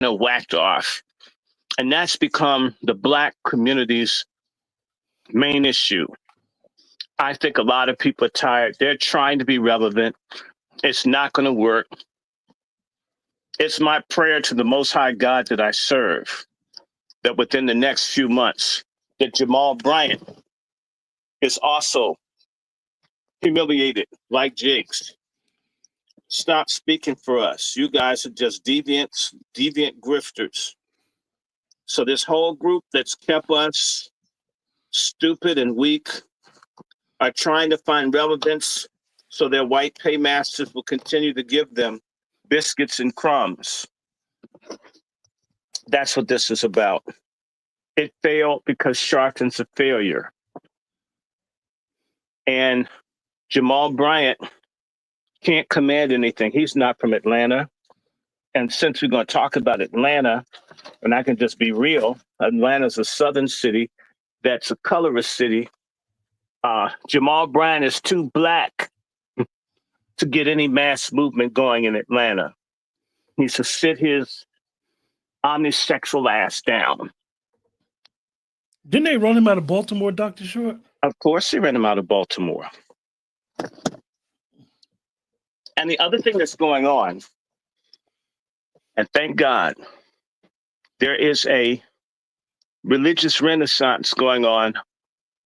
whacked off. And that's become the Black community's main issue. I think a lot of people are tired. They're trying to be relevant. It's not going to work. It's my prayer to the Most High God that I serve that within the next few months, that Jamal Bryant is also humiliated like Jakes. Stop speaking for us. You guys are just deviant grifters. So this whole group that's kept us stupid and weak are trying to find relevance so their white paymasters will continue to give them biscuits and crumbs. That's what this is about. It failed because Sharpton's a failure. And Jamal Bryant can't command anything. He's not from Atlanta. And since we're going to talk about Atlanta, and I can just be real, Atlanta's a southern city that's a colorist city. Jamal Bryant is too Black to get any mass movement going in Atlanta. He needs to sit his omnisexual ass down. Didn't they run him out of Baltimore, Dr. Short? Of course, they ran him out of Baltimore. And the other thing that's going on, and thank God, there is a religious renaissance going on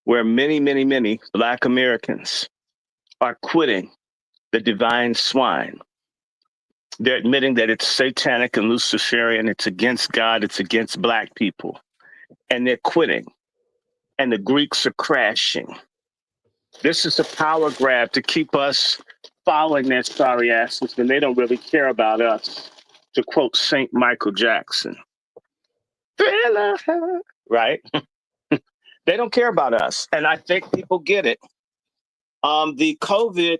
where many, many, many Black Americans are quitting the divine swine. They're admitting that it's satanic and Luciferian, it's against God, it's against Black people. And they're quitting. And the Greeks are crashing. This is a power grab to keep us following their sorry asses, and they don't really care about us, to quote Saint Michael Jackson. Thriller, right? They don't care about us. And I think people get it. The COVID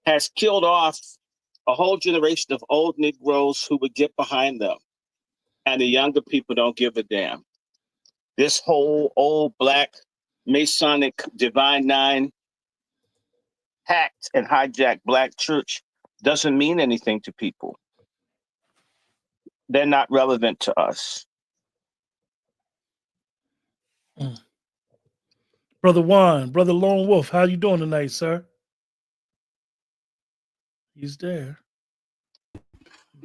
has killed off a whole generation of old Negroes who would get behind them. And the younger people don't give a damn. This whole old Black Masonic Divine Nine hacked and hijacked Black church doesn't mean anything to people. They're not relevant to us. Brother Juan, Brother Lone Wolf, how you doing tonight, sir? He's there.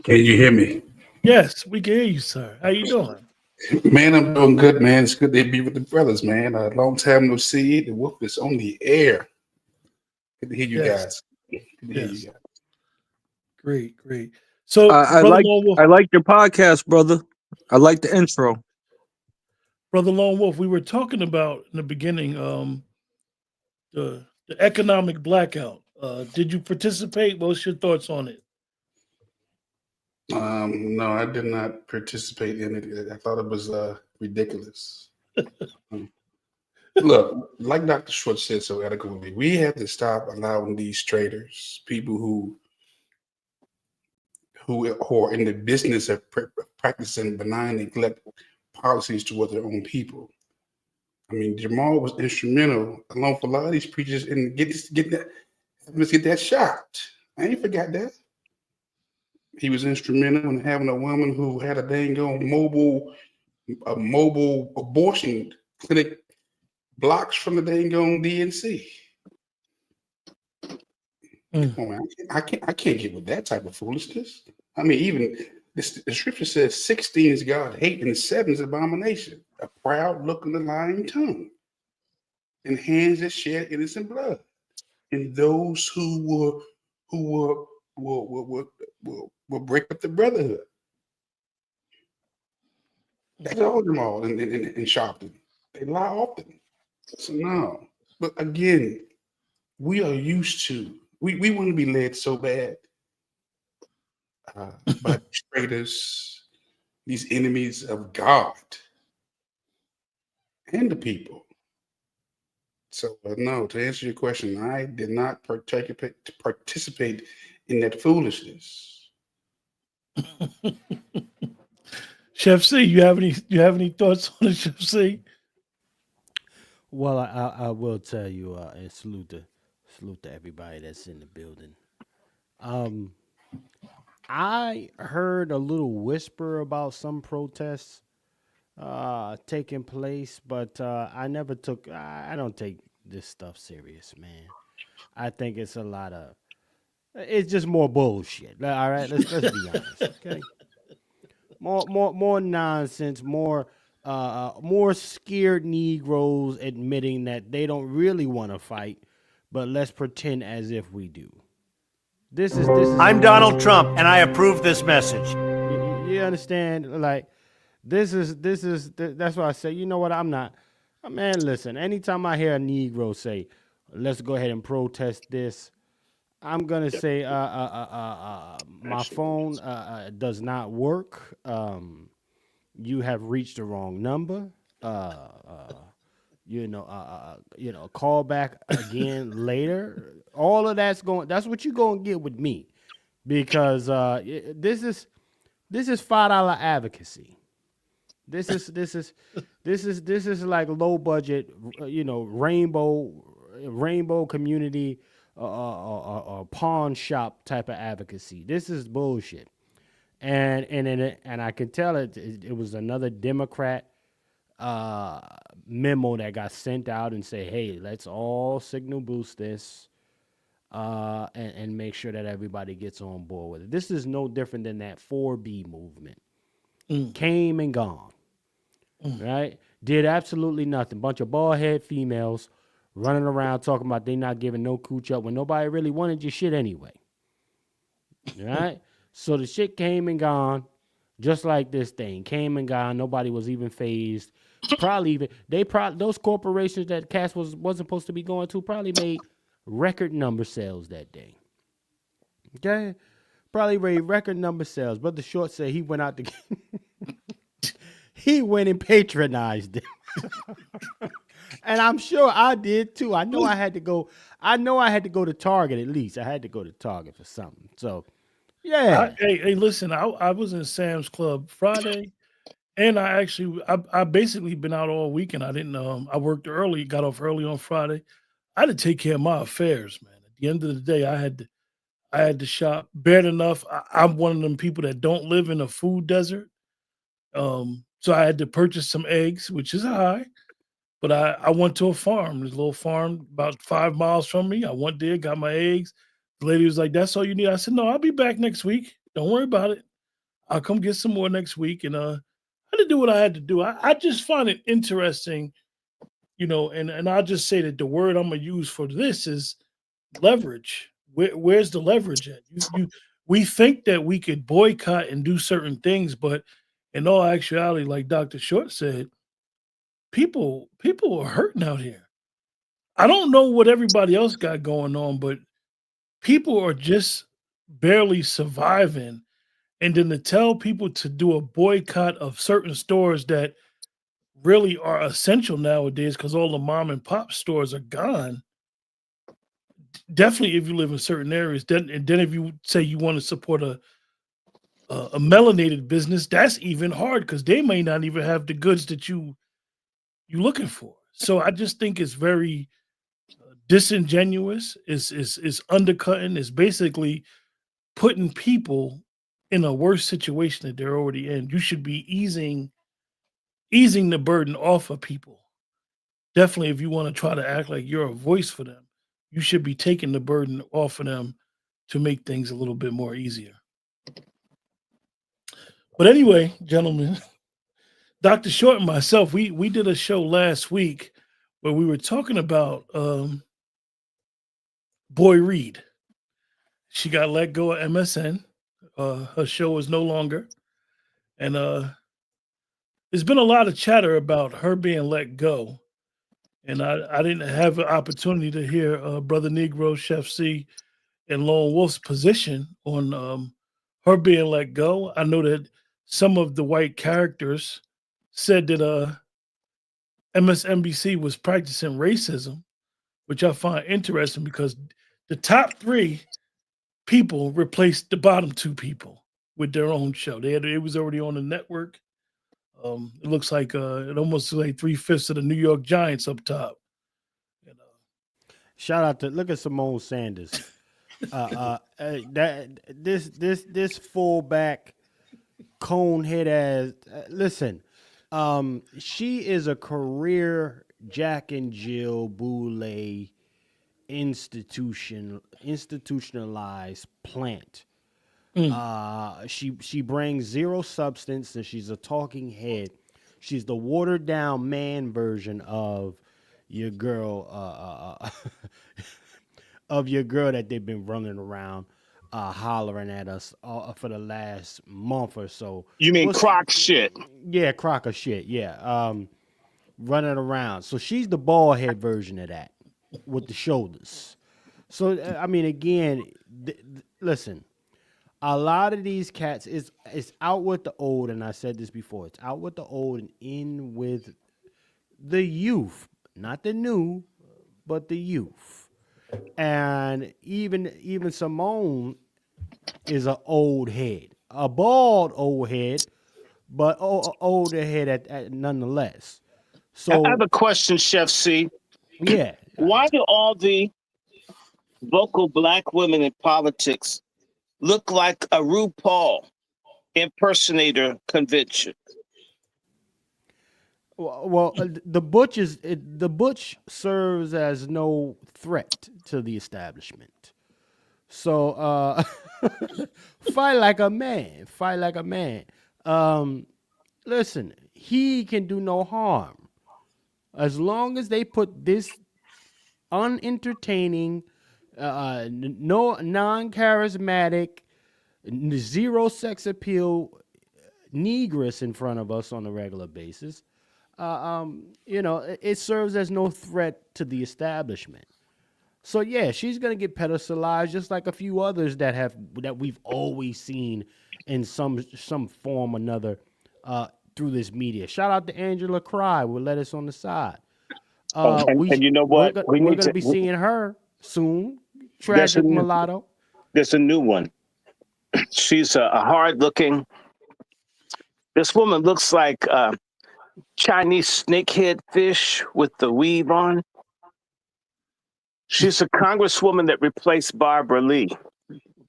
Can you hear me? Yes, we can hear you, sir. How you doing? Man, I'm doing good, man. It's good to be with the brothers, man. A long time no see. The wolf is on the air. Good to hear you guys. Good to hear you guys. Great. So I like your podcast, brother. I like the intro. Brother Lone Wolf, we were talking about in the beginning the economic blackout. Did you participate? What's your thoughts on it? No, I did not participate in it. I thought it was ridiculous. Look, like Dr. Schwartz said so adequately, we have to stop allowing these traders, people who are in the business of practicing benign neglect policies toward their own people. I mean, Jamal was instrumental, along with a lot of these preachers, in get that shot. I ain't forgot that. He was instrumental in having a woman who had a dang on mobile abortion clinic blocks from the dang on DNC. Come on, man. I can't get with that type of foolishness. I mean, even the scripture says 16 is God hate and 7 is abomination. A proud look and a lying tongue, and hands that shed innocent blood, and those who will break up the brotherhood. That's all them all in Sharpton. They lie often. So no. But again, we are used to, we want to be led so bad by traitors, these enemies of God and the people. So no, to answer your question, I did not participate in that foolishness. Chef C, you have any thoughts on it, Chef C? Well, I will tell you and salute to everybody that's in the building. I heard a little whisper about some protests taking place, but I never took. I don't take this stuff serious, man. I think it's a lot of. It's just more bullshit. All right, let's be honest, okay? More nonsense. More scared Negroes admitting that they don't really want to fight, but let's pretend as if we do. This is. I'm Donald Trump, and I approve this message. You understand? Like, that's why I say, you know what? I'm not. Man, listen. Anytime I hear a Negro say, "Let's go ahead and protest this," I'm gonna say, my phone does not work. You have reached the wrong number. Call back again later. All of that's going. That's what you're gonna get with me, because this is $5 advocacy. This is like low budget, rainbow community, pawn shop type of advocacy. This is bullshit. And I can tell it was another Democrat memo that got sent out and say, hey, let's all signal boost this and make sure that everybody gets on board with it. This is no different than that 4B movement. Came and gone, right? Did absolutely nothing. Bunch of bald head females running around talking about they not giving no cooch up when nobody really wanted your shit anyway, right? So the shit came and gone, just like this thing came and gone. Nobody was even phased. Those corporations that Cass wasn't supposed to be going to probably made record number sales that day. Okay, probably made record number sales. But the Short said he went out to he went and patronized them. And I'm sure I did too. I know I had to go to Target at least. I had to go to Target for something. So yeah. Hey, listen, I was in Sam's Club Friday, and I basically been out all weekend. I didn't I worked early, got off early on Friday. I had to take care of my affairs, man. At the end of the day, I had to shop. Bad enough, I'm one of them people that don't live in a food desert. So I had to purchase some eggs, which is high. But I went to a farm. There's a little farm about 5 miles from me. I went there, got my eggs. The lady was like, "That's all you need." I said, "No, I'll be back next week. Don't worry about it. I'll come get some more next week." And I had to do what I had to do. I just find it interesting, and I'll just say that the word I'm gonna use for this is leverage. Where's the leverage at? We think that we could boycott and do certain things, but in all actuality, like Dr. Short said, people are hurting out here. I don't know what everybody else got going on, but people are just barely surviving. And then to tell people to do a boycott of certain stores that really are essential nowadays because all the mom and pop stores are gone. Definitely, if you live in certain areas, then if you say you want to support a melanated business, that's even hard because they may not even have the goods that you looking for. So I just think it's very disingenuous. Is undercutting. Is basically putting people in a worse situation that they're already in. You should be easing the burden off of people. Definitely, if you want to try to act like you're a voice for them, you should be taking the burden off of them to make things a little bit more easier. But anyway, gentlemen, Dr. Short and myself, we did a show last week where we were talking about Boy Reed. She got let go of MSN. Her show is no longer. And there's been a lot of chatter about her being let go. And I didn't have an opportunity to hear Brother Negro, Chef C, and Lone Wolf's position on her being let go. I know that some of the white characters said that MSNBC was practicing racism, which I find interesting because the top 3 people replaced the bottom 2 people with their own show. It was already on the network. It looks like it almost like 3/5 of the New York Giants up top. Shout out to look at Simone Sanders. That this fullback conehead ass. Listen, she is a career Jack and Jill Boulay institutionalized plant. She brings zero substance and she's a talking head. She's the watered down man version of your girl of your girl that they've been running around hollering at us for the last month or so. You mean crock shit? Yeah, crock of shit. Yeah. Running around. So she's the bald head version of that with the shoulders. So I mean, again, listen, a lot of these cats is out with the old, and I said this before. It's out with the old and in with the youth, not the new, but the youth. And even Simone is an old head, a bald old head, but older head at nonetheless. So I have a question, Chef C. yeah, Why do all the vocal black women in politics look like a RuPaul impersonator convention? well, the Butch serves as no threat to the establishment. So fight like a man. Fight like a man. Listen, he can do no harm as long as they put this unentertaining, no non-charismatic, zero sex appeal negress in front of us on a regular basis. It serves as no threat to the establishment. So yeah, she's gonna get pedestalized just like a few others that we've always seen in some form or another through this media. Shout out to Angela Cry with Lettuce on the Side. And you know what? We're gonna be seeing her soon. There's Tragic mulatto. There's a new one. She's a hard-looking. This woman looks like Chinese snakehead fish with the weave on. She's a congresswoman that replaced Barbara Lee.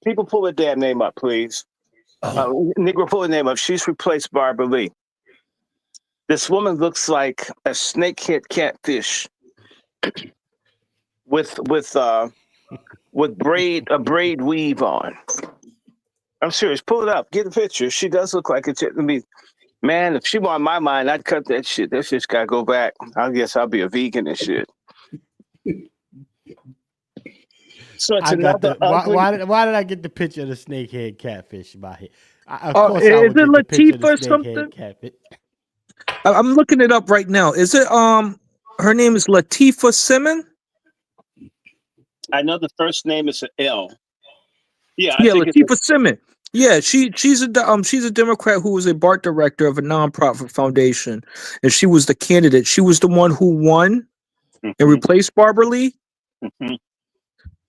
People pull her damn name up, please. Negro, pull her name up. She's replaced Barbara Lee. This woman looks like a snakehead catfish with braid weave on. I'm serious. Pull it up. Get a picture. She does look like it's. I mean, man, if she were on my mind, I'd cut that shit. That shit's gotta go back. I guess I'll be a vegan and shit. So it's another ugly. Why did I get the picture of the snakehead catfish by here? Of course I is would it get the picture of the Latifah or snakehead something? catfish. I'm looking it up right now. Is it her name is Latifah Simmons? I know the first name is an L. Yeah, Yeah, Latifah Simmons. Yeah, she's a Democrat who was a BART director of a nonprofit foundation, and she was the candidate. She was the one who won and replaced Barbara Lee. Mm-hmm.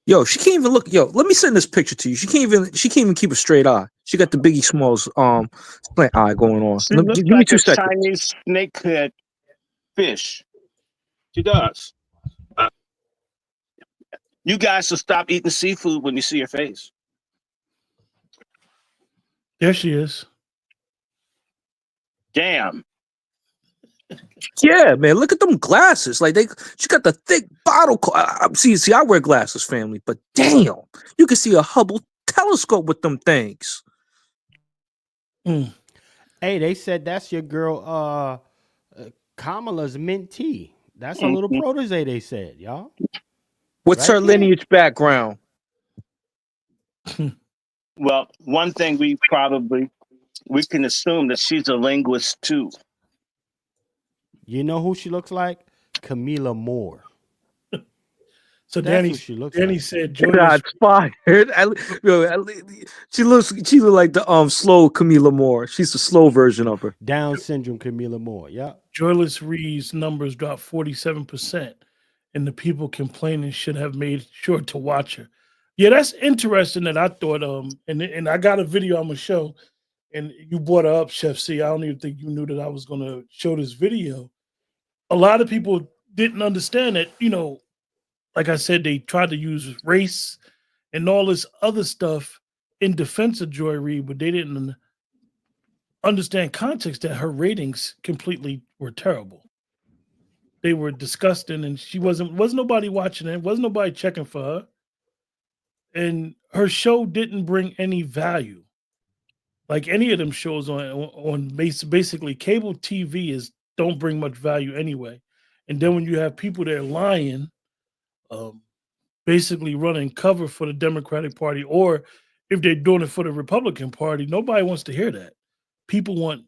Yo, she can't even look. Yo, let me send this picture to you. She can't even keep a straight eye. She got the Biggie Smalls slant eye going on. Give me 2 seconds. Chinese snakehead fish. She does. You guys will stop eating seafood when you see her face. There she is. Damn. Yeah, man, look at them glasses. Like she got the thick bottle. See, I wear glasses, family, but damn, you can see a Hubble telescope with them things. Hey, they said that's your girl, Kamala's mint tea. That's a little protege. They said, y'all. What's her lineage background? Well, one thing we can assume that she's a linguist too. You know who she looks like? Camila Moore. So Danny said, "Shots fired." She looks like the slow Camila Moore. She's the slow version of her. Down syndrome Camila Moore. Yeah. Joyless Reed's numbers dropped 47%, and the people complaining should have made sure to watch her. Yeah, that's interesting. That I thought and I got a video I'm gonna show, and you brought her up, Chef C. I don't even think you knew that I was gonna show this video. A lot of people didn't understand that, like I said, they tried to use race and all this other stuff in defense of Joy Reid, but they didn't understand context that her ratings completely were terrible. They were disgusting, and she wasn't nobody watching it, wasn't nobody checking for her. And her show didn't bring any value. Like any of them shows on basically cable TV don't bring much value anyway. And then when you have people that are lying, basically running cover for the Democratic Party, or if they're doing it for the Republican Party, nobody wants to hear that. People want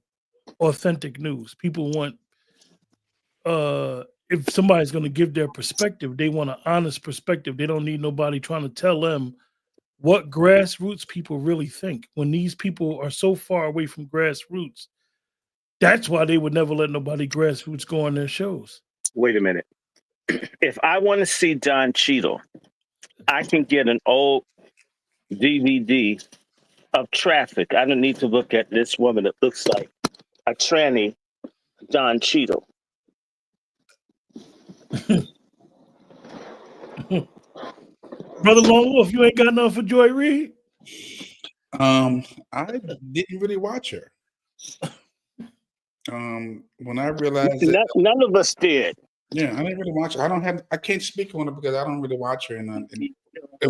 authentic news. People want if somebody's going to give their perspective, they want an honest perspective. They don't need nobody trying to tell them what grassroots people really think. When these people are so far away from grassroots, that's why they would never let nobody grassroots go on their shows. Wait a minute. If I want to see Don Cheadle, I can get an old DVD of Traffic. I don't need to look at this woman that looks like a tranny Don Cheadle. Brother Lone Wolf, you ain't got nothing for Joy Reid? I didn't really watch her. When I realized that, None of us did. yeah, I didn't really watch her. I can't speak on it because I don't really watch her. And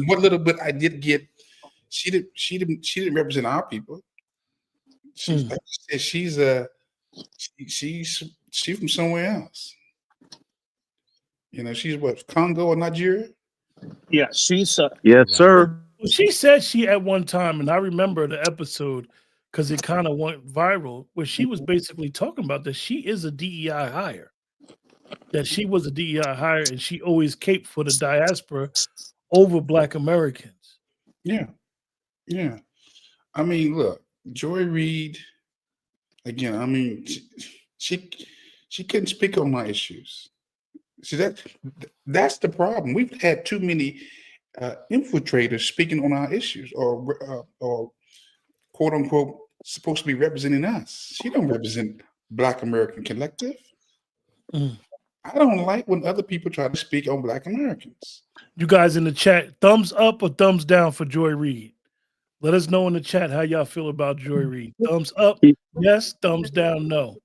what little bit I did get, she didn't represent our people. She's like you said, she's from somewhere else. You know, she's what, Congo or Nigeria? Yeah, she's Yes, sir. Well, she said she at one time, and I remember the episode because it kind of went viral, where she was basically talking about that she is a DEI hire. That she was a DEI hire, and she always caped for the diaspora over Black Americans. Yeah. Yeah. I mean, look, Joy Reid, again, I mean, she couldn't speak on my issues. See, that's the problem. We've had too many infiltrators speaking on our issues, or quote unquote supposed to be representing us. She don't represent Black American Collective. I don't like when other people try to speak on Black Americans. You guys in the chat, thumbs up or thumbs down for Joy Reid? Let us know in the chat how y'all feel about Joy Reid. Thumbs up, yes. Thumbs down, no.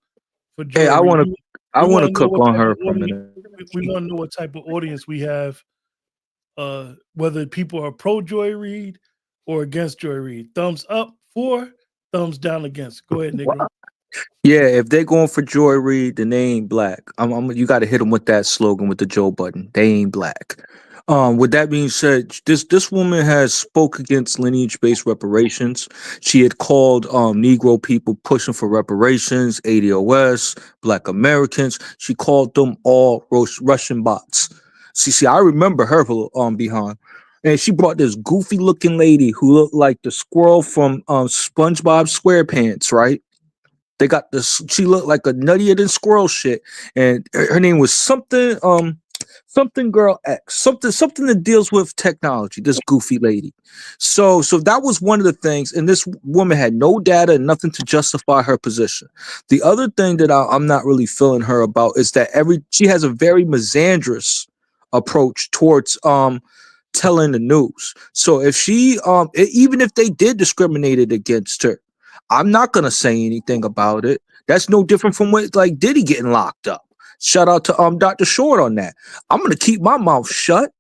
For Joy Hey, I Reid. want to cook what on type her of for a minute. We want to know what type of audience we have, whether people are pro Joy Reid or against Joy Reid. Thumbs up for, thumbs down against. Go ahead, Negro. Yeah, if they're going for Joy Reid, then they ain't black. You got to hit them with that slogan with the Joe button. They ain't black. With that being said, this woman has spoke against lineage-based reparations. She had called Negro people pushing for reparations, ADOS, Black Americans. She called them all Russian bots. See, I remember her behind. And she brought this goofy-looking lady who looked like the squirrel from SpongeBob SquarePants, right? They got this. She looked like a nuttier than squirrel shit, and her name was something girl X, something that deals with technology. This goofy lady. So that was one of the things, and this woman had no data and nothing to justify her position. The other thing that I'm not really feeling her about is that she has a very misandrous approach towards telling the news. So if she even if they did discriminate against her, I'm not gonna say anything about it. That's no different from what like Diddy getting locked up. Shout out to Dr. Short on that. I'm gonna keep my mouth shut,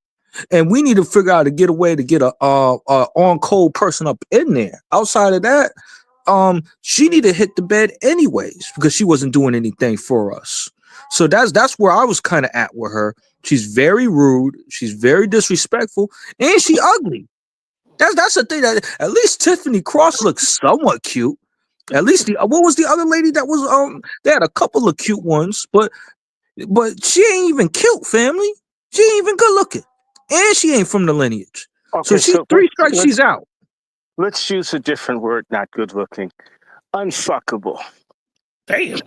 and we need to figure out to get a way to get a on cold person up in there. Outside of that, she need to hit the bed anyways because she wasn't doing anything for us. So that's where I was kind of at with her. She's very rude. She's very disrespectful, and she ugly. That's the thing. That at least Tiffany Cross looks somewhat cute. At least what was the other lady that was they had a couple of cute ones, but she ain't even cute, family. She ain't even good looking, and she ain't from the lineage. Okay, so three strikes, she's out. Let's use a different word, not good looking. Unfuckable. Damn.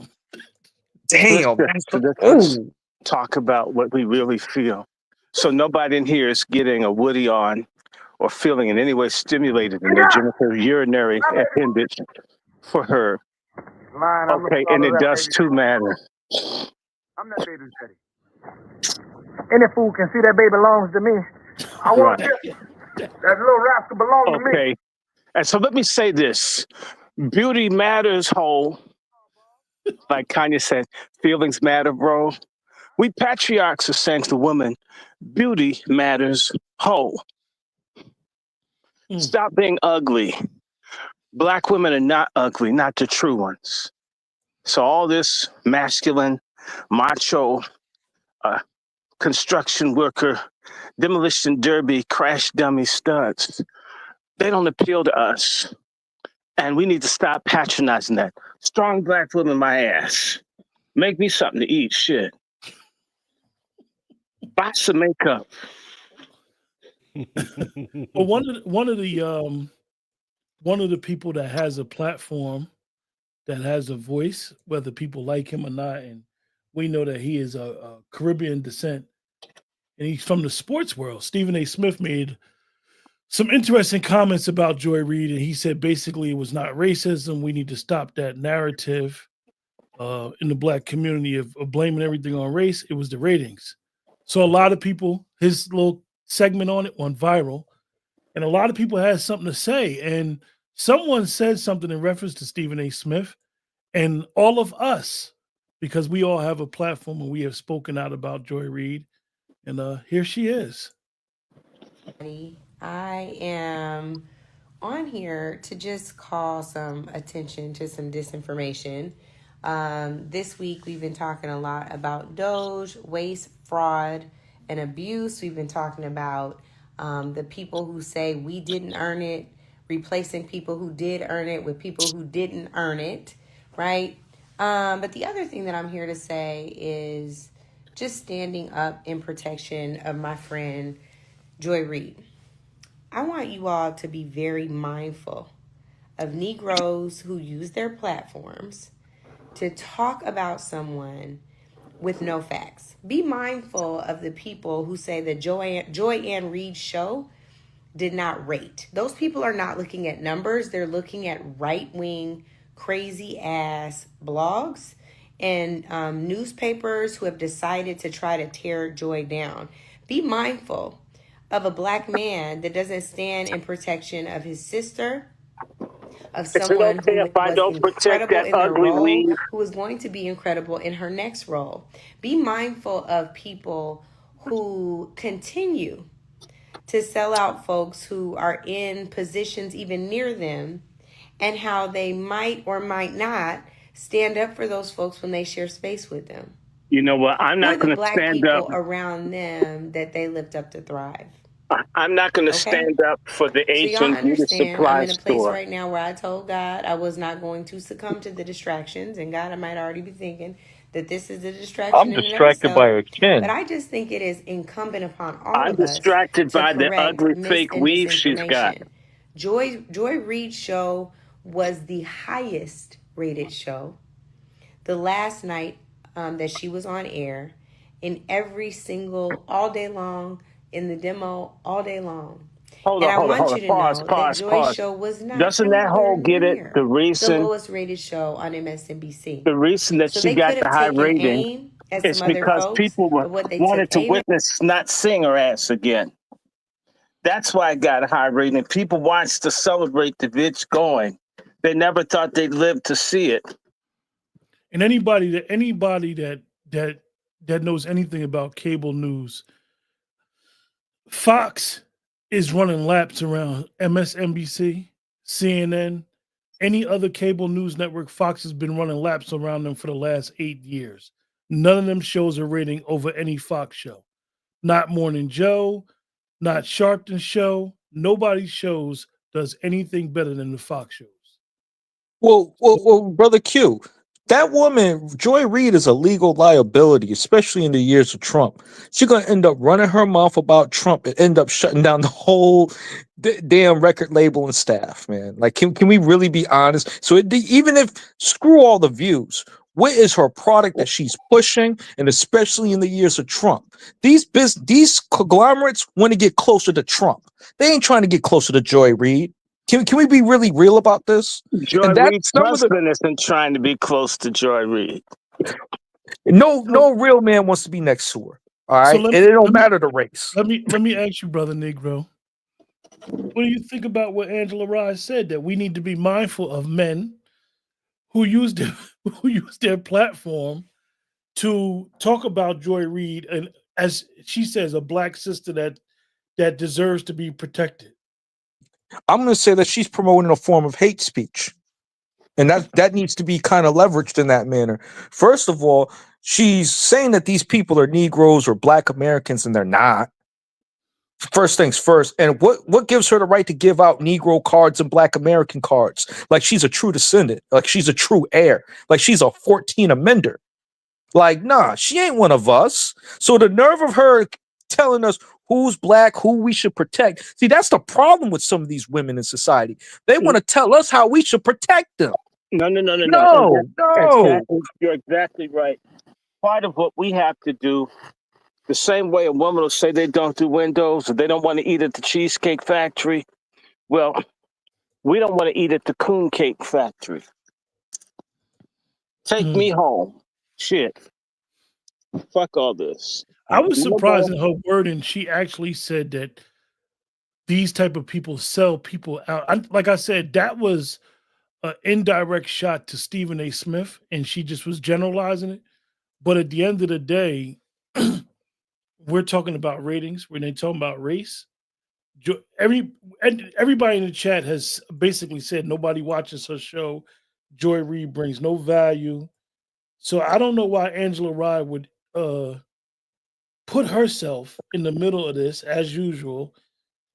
Let's talk about what we really feel. So nobody in here is getting a Woody on or feeling in any way stimulated in their genital urinary appendage for her. Okay, and it does too matter. I'm that baby's daddy. Any fool can see that baby belongs to me. I want this. That little rascal belong to me. Okay. And so let me say this. Beauty matters, whole. Like Kanye said, feelings matter, bro. We patriarchs are saying to women, beauty matters, whole. Mm. Stop being ugly. Black women are not ugly, not the true ones. So all this masculine, macho, construction worker, demolition derby, crash dummy studs, they don't appeal to us. And we need to stop patronizing that. Strong black woman, my ass. Make me something to eat, shit. Buy some makeup. But one of the people that has a platform, that has a voice, whether people like him or not, and we know that he is a Caribbean descent, and he's from the sports world. Stephen A. Smith made some interesting comments about Joy Reid, and he said basically it was not racism. We need to stop that narrative in the black community of blaming everything on race. It was the ratings. So a lot of people, his little segment on it went viral, and a lot of people had something to say. And someone said something in reference to Stephen A. Smith, and all of us, because we all have a platform and we have spoken out about Joy Reid. And here she is. I am on here to just call some attention to some disinformation. This week, we've been talking a lot about Doge, waste, fraud, and abuse. We've been talking about the people who say we didn't earn it, replacing people who did earn it with people who didn't earn it, right? But the other thing that I'm here to say is just standing up in protection of my friend Joy Reid. I want you all to be very mindful of Negroes who use their platforms to talk about someone with no facts. Be mindful of the people who say the Joy Ann Reid show did not rate. Those people are not looking at numbers. They're looking at right-wing, crazy-ass blogs and newspapers who have decided to try to tear Joy down. Be mindful of a black man that doesn't stand in protection of his sister, of Is it someone okay who if I was don't protect incredible that in their ugly role, weed? who is going to be incredible in her next role. Be mindful of people who continue to sell out folks who are in positions even near them, and how they might or might not stand up for those folks when they share space with them. You know what? I'm Who are not the going to black stand up. people around them that they lift up to thrive? I'm not going to Okay? stand up for the So y'all Asian beauty understand, I'm supply in a place store. right now where I told God I was not going to succumb to the distractions, and God, I might already be thinking that this is a distraction I'm in and of distracted by itself. her But chin. I just think it is incumbent upon all I'm of us distracted to by the correct ugly mis fake and weave she's got. disinformation. Joy Reid's show was the highest rated show the last night that she was on air, in every single, all day long, in the demo, all day long. Hold And on, I hold on, want hold you on. to Pause, know that pause, Joy's pause. show was not Doesn't that anywhere whole get it? near the lowest rated show on MSNBC. The reason that So she they got could the have high taken rating aim at is some other because folks, people but what they took wanted to aim at, witness not seeing her ass again. That's why it got a high rating. People watched to celebrate the bitch going. They never thought they'd live to see it. And anybody that knows anything about cable news, Fox is running laps around MSNBC, CNN, any other cable news network. Fox has been running laps around them for the last 8 years. None of them shows are rating over any Fox show. Not Morning Joe, not Sharpton Show. Nobody's shows does anything better than the Fox shows. Well, brother Q, that woman, Joy Reid, is a legal liability, especially in the years of Trump. She's gonna end up running her mouth about Trump and end up shutting down the whole damn record label and staff, man. Like, can we really be honest? So even if screw all the views, what is her product that she's pushing, and especially in the years of Trump? These conglomerates want to get closer to Trump. They ain't trying to get closer to Joy Reid. Can we be really real about this? Joy And that's Reid's some of the husband isn't trying to be close to Joy Reid. no real man wants to be next to her. All So right, and it don't matter the race. let me ask you, brother Negro. What do you think about what Angela Rye said, that we need to be mindful of men who use their who use their platform to talk about Joy Reid, and as she says, a black sister that deserves to be protected? I'm going to say that she's promoting a form of hate speech. And that needs to be kind of leveraged in that manner. First of all, she's saying that these people are Negroes or Black Americans, and they're not. First things first. And what gives her the right to give out Negro cards and Black American cards? Like she's a true descendant, like she's a true heir, like she's a 14 amender. Like, nah, she ain't one of us. So the nerve of her telling us who's black, who we should protect. See, that's the problem with some of these women in society. They want to tell us how we should protect them. No. No. Exactly. You're exactly right. Part of what we have to do, the same way a woman will say they don't do windows or they don't want to eat at the Cheesecake Factory. Well, we don't want to eat at the Coon Cake Factory. Take me home. Shit. Fuck all this. I was surprised in her wording. She actually said that these type of people sell people out. Like I said, that was an indirect shot to Stephen A. Smith, and she just was generalizing it. But at the end of the day, we're talking about ratings. When they talking about race, everybody in the chat has basically said nobody watches her show. Joy Reid brings no value. So I don't know why Angela Rye would put herself in the middle of this as usual,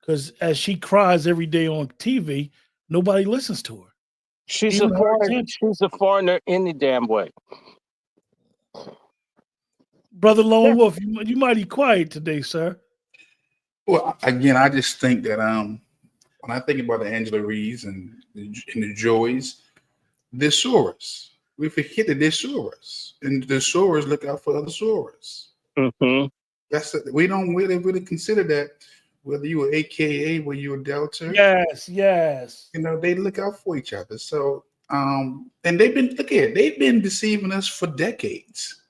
because as she cries every day on TV, nobody listens to her. She's a foreigner. She's a foreigner any damn way. Brother Lone Wolf, you mighty quiet today, sir. Well, again, I just think that when I think about the Angela Reeds and the Joys, they're Soros. We forget that they're Soros, and the Soros look out for other Soros. Mm-hmm. We don't really consider that, whether you were AKA, whether you were Delta. Yes. You know, they look out for each other. So, and they've been deceiving us for decades.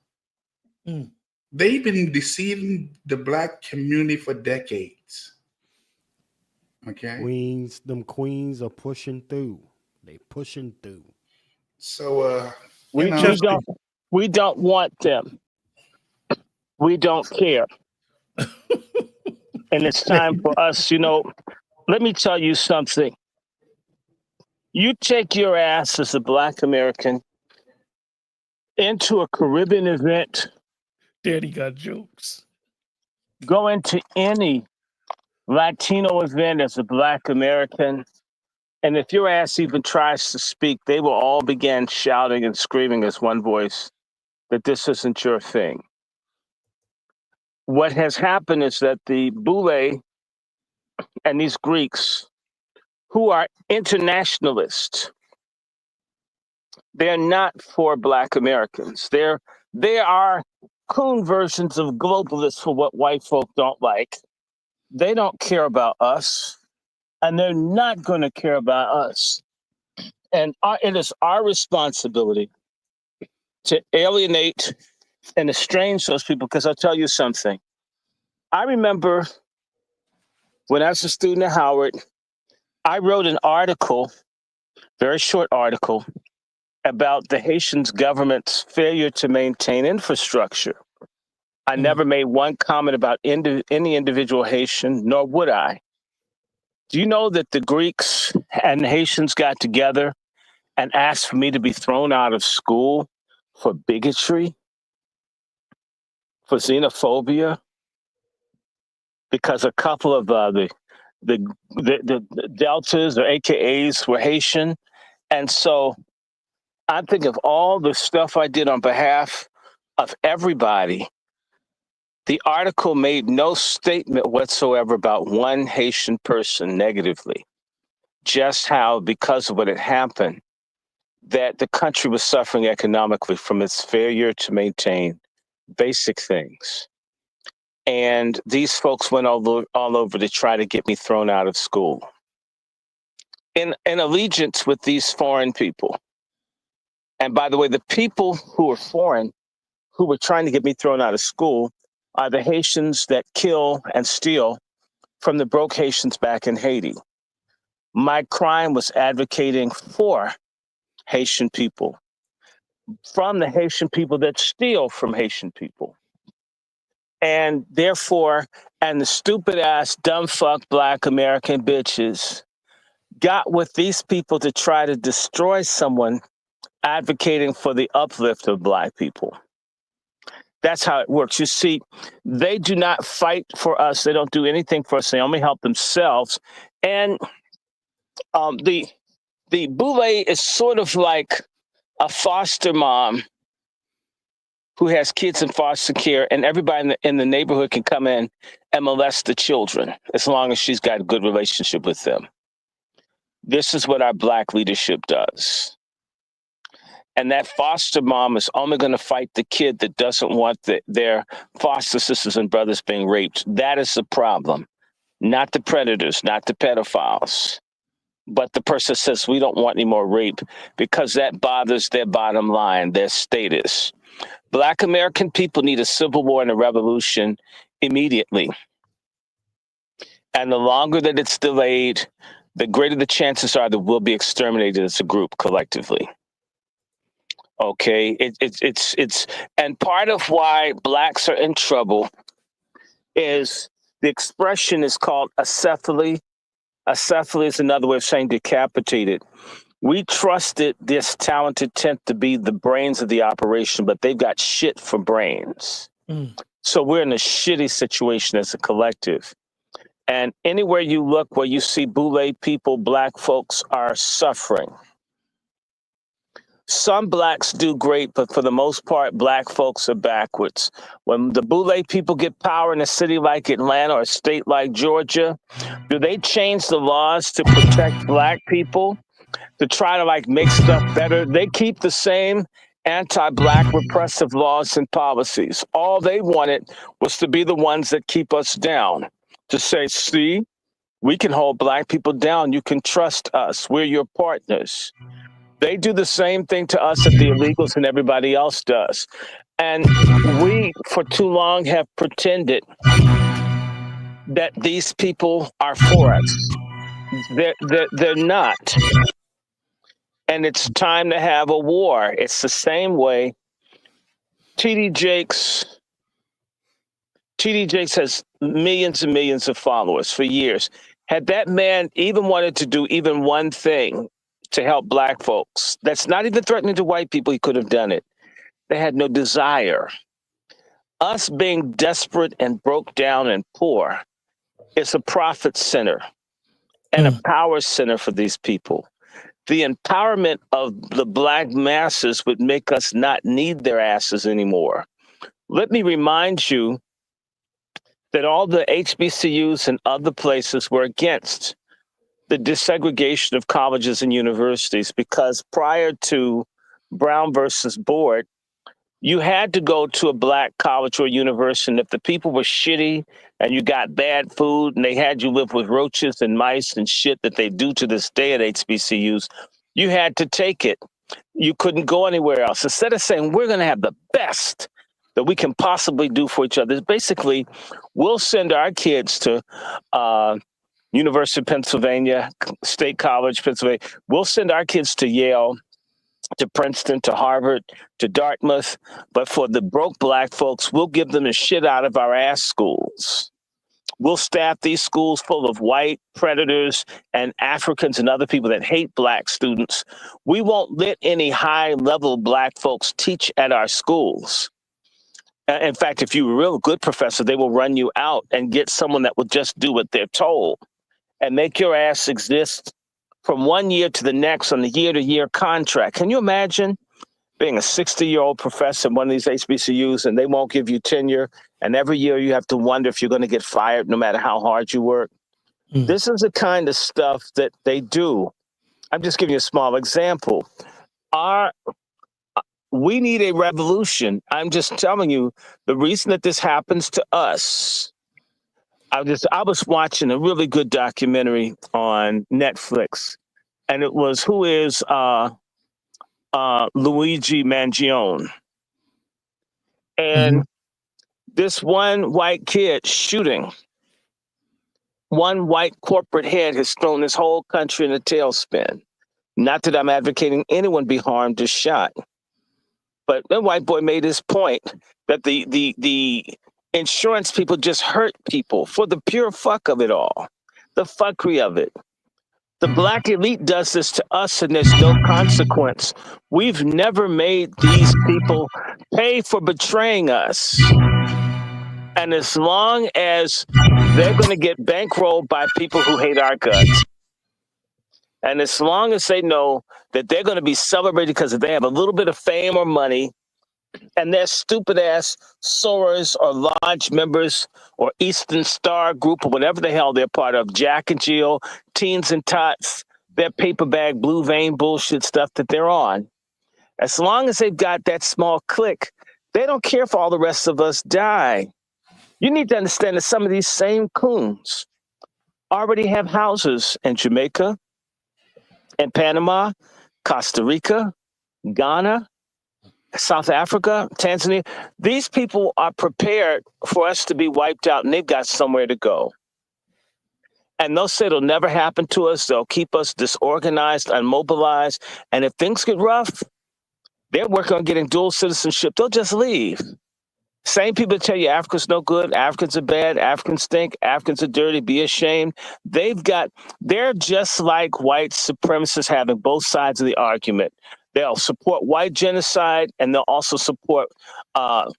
They've been deceiving the black community for decades. Okay. Them queens are pushing through. They pushing through. So we don't want them. We don't care. And it's time for us, let me tell you something. You take your ass as a Black American into a Caribbean event. Daddy got jokes. Go into any Latino event as a Black American. And if your ass even tries to speak, they will all begin shouting and screaming as one voice that this isn't your thing. What has happened is that the Boule and these Greeks, who are internationalists, they're not for Black Americans. They are coon versions of globalists for what white folk don't like. They don't care about us, and they're not going to care about us. And it is our responsibility to alienate and estrange those people, because I'll tell you something. I remember when I was a student at Howard, I wrote an article, very short article, about the Haitian government's failure to maintain infrastructure. I never made one comment about any individual Haitian, nor would I. Do you know that the Greeks and the Haitians got together and asked for me to be thrown out of school for bigotry, for xenophobia, because a couple of the deltas or AKAs were Haitian? And so I think of all the stuff I did on behalf of everybody. The article made no statement whatsoever about one Haitian person negatively, just how, because of what had happened, that the country was suffering economically from its failure to maintain basic things. And these folks went all over to try to get me thrown out of school. In allegiance with these foreign people. And by the way, the people who are foreign, who were trying to get me thrown out of school, are the Haitians that kill and steal from the broke Haitians back in Haiti. My crime was advocating for Haitian people, from the Haitian people that steal from Haitian people. And therefore, and the stupid ass, dumb fuck Black American bitches got with these people to try to destroy someone advocating for the uplift of Black people. That's how it works. You see, they do not fight for us. They don't do anything for us. They only help themselves. And the boule is sort of like a foster mom who has kids in foster care, and everybody in the neighborhood can come in and molest the children as long as she's got a good relationship with them. This is what our Black leadership does. And that foster mom is only going to fight the kid that doesn't want their foster sisters and brothers being raped. That is the problem. Not the predators, not the pedophiles, but the person says, we don't want any more rape, because that bothers their bottom line, their status. Black American people need a civil war and a revolution immediately. And the longer that it's delayed, the greater the chances are that we'll be exterminated as a group collectively. Okay, it's and part of why Blacks are in trouble is the expression is called acephaly. Acephaly is another way of saying decapitated. We trusted this talented tenth to be the brains of the operation, but they've got shit for brains. So we're in a shitty situation as a collective. And anywhere you look where you see boule people, Black folks are suffering. Some Blacks do great, but for the most part, Black folks are backwards. When the boule people get power in a city like Atlanta or a state like Georgia, do they change the laws to protect Black people, to try to like make stuff better? They keep the same anti-Black repressive laws and policies. All they wanted was to be the ones that keep us down, to say, see, we can hold Black people down. You can trust us. We're your partners. They do the same thing to us that the illegals and everybody else does. And we, for too long, have pretended that these people are for us. They're not. And it's time to have a war. It's the same way TD Jakes has millions and millions of followers for years. Had that man even wanted to do even one thing to help Black folks, that's not even threatening to white people, he could have done it. They had no desire. Us being desperate and broke down and poor is a profit center and a power center for these people. The empowerment of the Black masses would make us not need their asses anymore. Let me remind you that all the HBCUs and other places were against the desegregation of colleges and universities, because prior to Brown versus Board, you had to go to a Black college or university, and if the people were shitty and you got bad food and they had you live with roaches and mice and shit that they do to this day at HBCUs, you had to take it. You couldn't go anywhere else. Instead of saying, we're going to have the best that we can possibly do for each other, basically, we'll send our kids to University of Pennsylvania, State College, Pennsylvania. We'll send our kids to Yale, to Princeton, to Harvard, to Dartmouth. But for the broke Black folks, we'll give them the shit out of our ass schools. We'll staff these schools full of white predators and Africans and other people that hate Black students. We won't let any high-level Black folks teach at our schools. In fact, if you're a real good professor, they will run you out and get someone that will just do what they're told and make your ass exist from one year to the next on the year-to-year contract. Can you imagine being a 60-year-old professor in one of these HBCUs and they won't give you tenure, and every year you have to wonder if you're going to get fired no matter how hard you work? This is the kind of stuff that they do. I'm just giving you a small example. We need a revolution. I'm just telling you, the reason that this happens to us, I was watching a really good documentary on Netflix, and it was Who is Luigi Mangione? And this one white kid shooting one white corporate head has thrown this whole country in a tailspin. Not that I'm advocating anyone be harmed or shot, but the white boy made his point that the insurance people just hurt people for the pure fuck of it all, the fuckery of it. The black elite does this to us and there's no consequence. We've never made these people pay for betraying us. And as long as they're going to get bankrolled by people who hate our guts, and as long as they know that they're going to be celebrated because they have a little bit of fame or money, and their stupid ass Soros or Lodge members or Eastern Star Group or whatever the hell they're part of, Jack and Jill, Teens and Tots, their paper bag, blue vein bullshit stuff that they're on. As long as they've got that small clique, they don't care if all the rest of us die. You need to understand that some of these same coons already have houses in Jamaica, in Panama, Costa Rica, Ghana, South Africa, Tanzania. These people are prepared for us to be wiped out, and they've got somewhere to go. And they'll say it'll never happen to us. They'll keep us disorganized, unmobilized. And if things get rough, they're working on getting dual citizenship. They'll just leave. Same people tell you Africa's no good, Africans are bad, Africans stink, Africans are dirty, be ashamed. They're just like white supremacists having both sides of the argument. They'll support white genocide and they'll also support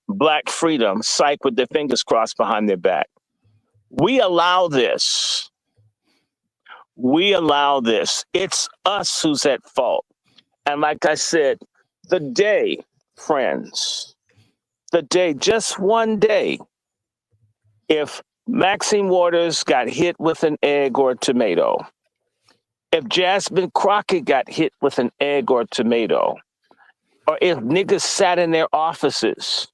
black freedom, psych, with their fingers crossed behind their back. We allow this. We allow this. It's us who's at fault. And like I said, the day, friends, the day, just one day, if Maxine Waters got hit with an egg or a tomato, if Jasmine Crockett got hit with an egg or a tomato, or if niggas sat in their offices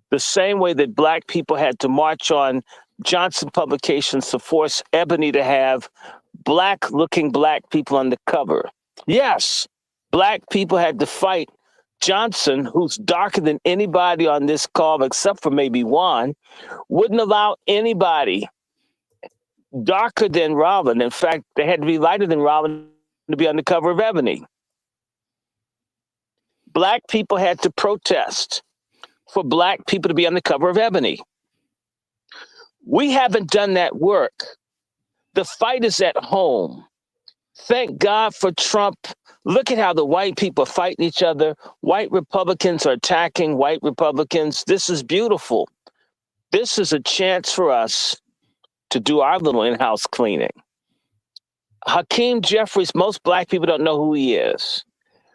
the same way that black people had to march on Johnson Publications to force Ebony to have black-looking black people on the cover. Yes, black people had to fight Johnson, who's darker than anybody on this call except for maybe Juan, wouldn't allow anybody darker than Robin. In fact, they had to be lighter than Robin to be on the cover of Ebony. Black people had to protest for black people to be on the cover of Ebony. We haven't done that work. The fight is at home. Thank God for Trump. Look at how the white people are fighting each other. White Republicans are attacking white Republicans. This is beautiful. This is a chance for us to do our little in-house cleaning. Hakeem Jeffries, most black people don't know who he is.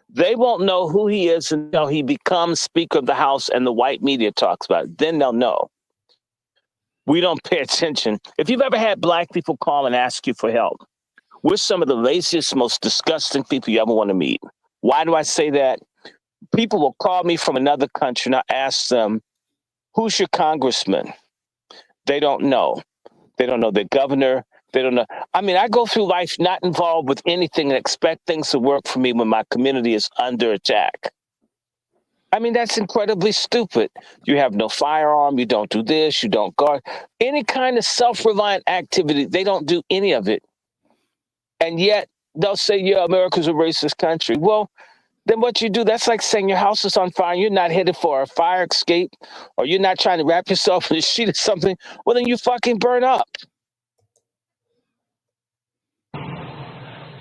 They won't know who he is until he becomes Speaker of the House and the white media talks about it. Then they'll know. We don't pay attention. If you've ever had black people call and ask you for help, we're some of the laziest, most disgusting people you ever want to meet. Why do I say that? People will call me from another country and I ask them, who's your congressman? They don't know. They don't know their governor. They don't know. I mean, I go through life not involved with anything and expect things to work for me when my community is under attack. I mean, that's incredibly stupid. You have no firearm. You don't do this. You don't guard. Any kind of self-reliant activity, they don't do any of it. And yet they'll say, yeah, America's a racist country. Well, then what you do, that's like saying your house is on fire and you're not headed for a fire escape or you're not trying to wrap yourself in a sheet or something. Well, then you fucking burn up.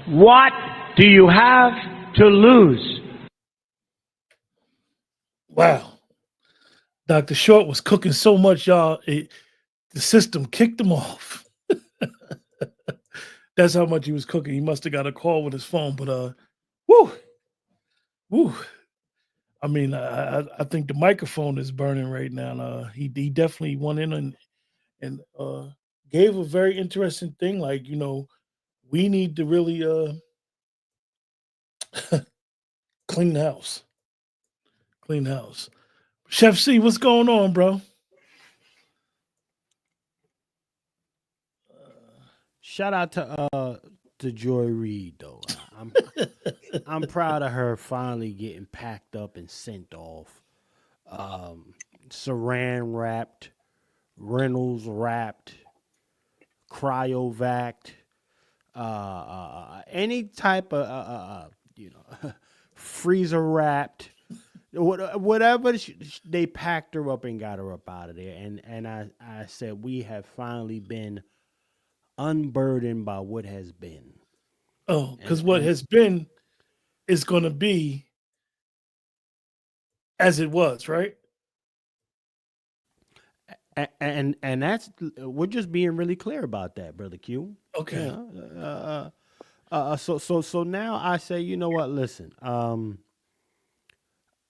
What do you have to lose? Wow. Dr. Short was cooking so much, y'all, the system kicked him off. That's how much he was cooking. He must have got a call with his phone, but woo. I mean, I think the microphone is burning right now. He definitely went in and gave a very interesting thing. Like, you know, we need to really clean the house. Clean the house. Chef C, what's going on, bro? Shout out to Joy Reid though. I'm proud of her finally getting packed up and sent off. Saran wrapped, Reynolds wrapped, cryovac, any type of freezer wrapped, whatever they packed her up and got her up out of there. And I said we have finally been unburdened by what has been. Oh, because what has been is going to be as it was, right? And that's, we're just being really clear about that, brother Q. Okay. So now I say, you know what? Listen,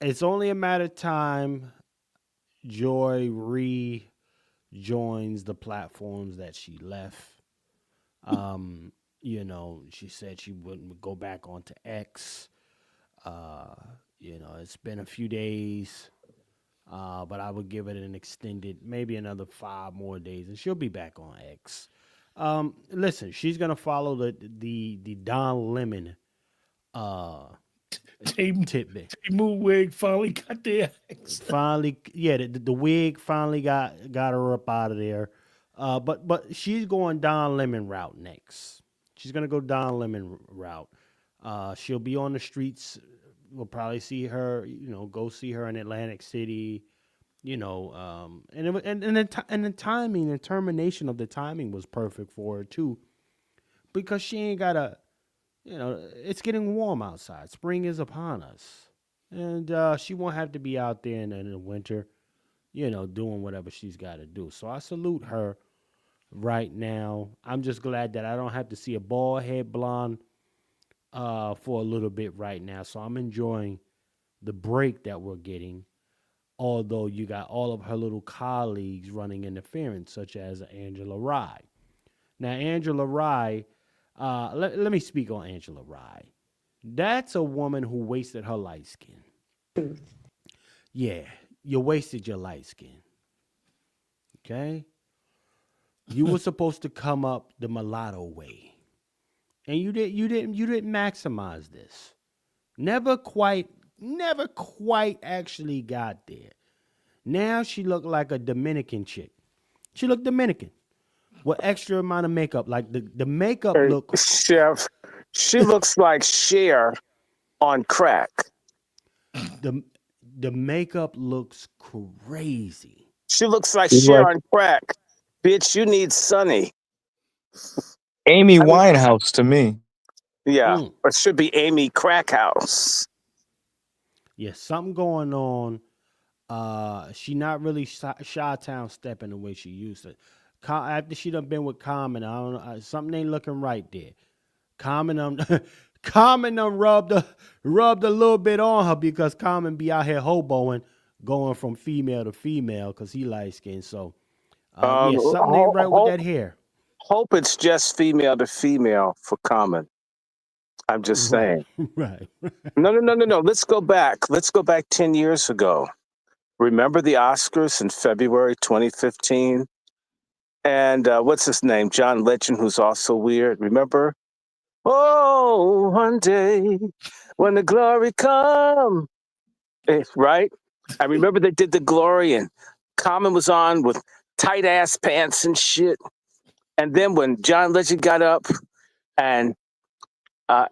it's only a matter of time. Joy rejoins the platforms that she left. She said she wouldn't go back onto X. It's been a few days. But I would give it an extended, maybe another 5 more days, and she'll be back on X. Listen, she's gonna follow the Don Lemon tidbit. Temu wig finally got their X. Finally, yeah, the wig finally got her up out of there. But she's going Don Lemon route next. She's gonna go Don Lemon route. She'll be on the streets. We'll probably see her, go see her in Atlantic City, and the timing, the termination of the timing was perfect for her too, because she ain't gotta, it's getting warm outside. Spring is upon us, and she won't have to be out there in the winter, doing whatever she's got to do. So I salute her right now. I'm just glad that I don't have to see a bald head blonde for a little bit right now. So I'm enjoying the break that we're getting, although you got all of her little colleagues running interference, such as Angela Rye. Now, Angela Rye, let me speak on Angela Rye. That's a woman who wasted her light skin. Yeah, you wasted your light skin. Okay? You were supposed to come up the mulatto way. And you didn't maximize this. Never quite actually got there. Now she looked like a Dominican chick. She looked Dominican with extra amount of makeup. Like the makeup look. Chef, she looks like Cher on crack. The makeup looks crazy. She looks like Cher on crack. Bitch, you need Sunny. Amy Winehouse to me. Yeah, or it should be Amy Crackhouse. Yeah, something going on. She not really Chi-Town stepping the way she used to. After she done been with Common, I don't know, something ain't looking right there. Common rubbed a little bit on her, because Common be out here hoboing, going from female to female, because he light skinned. So something ain't right with that hair. Hope it's just female to female for Common. I'm just saying. Right. No. Let's go back. 10 years ago. Remember the Oscars in February 2015? And what's his name? John Legend, who's also weird. Remember? Oh, one day when the glory come. Right? I remember they did the glory, and Common was on with tight ass pants and shit. And then when John Legend got up and all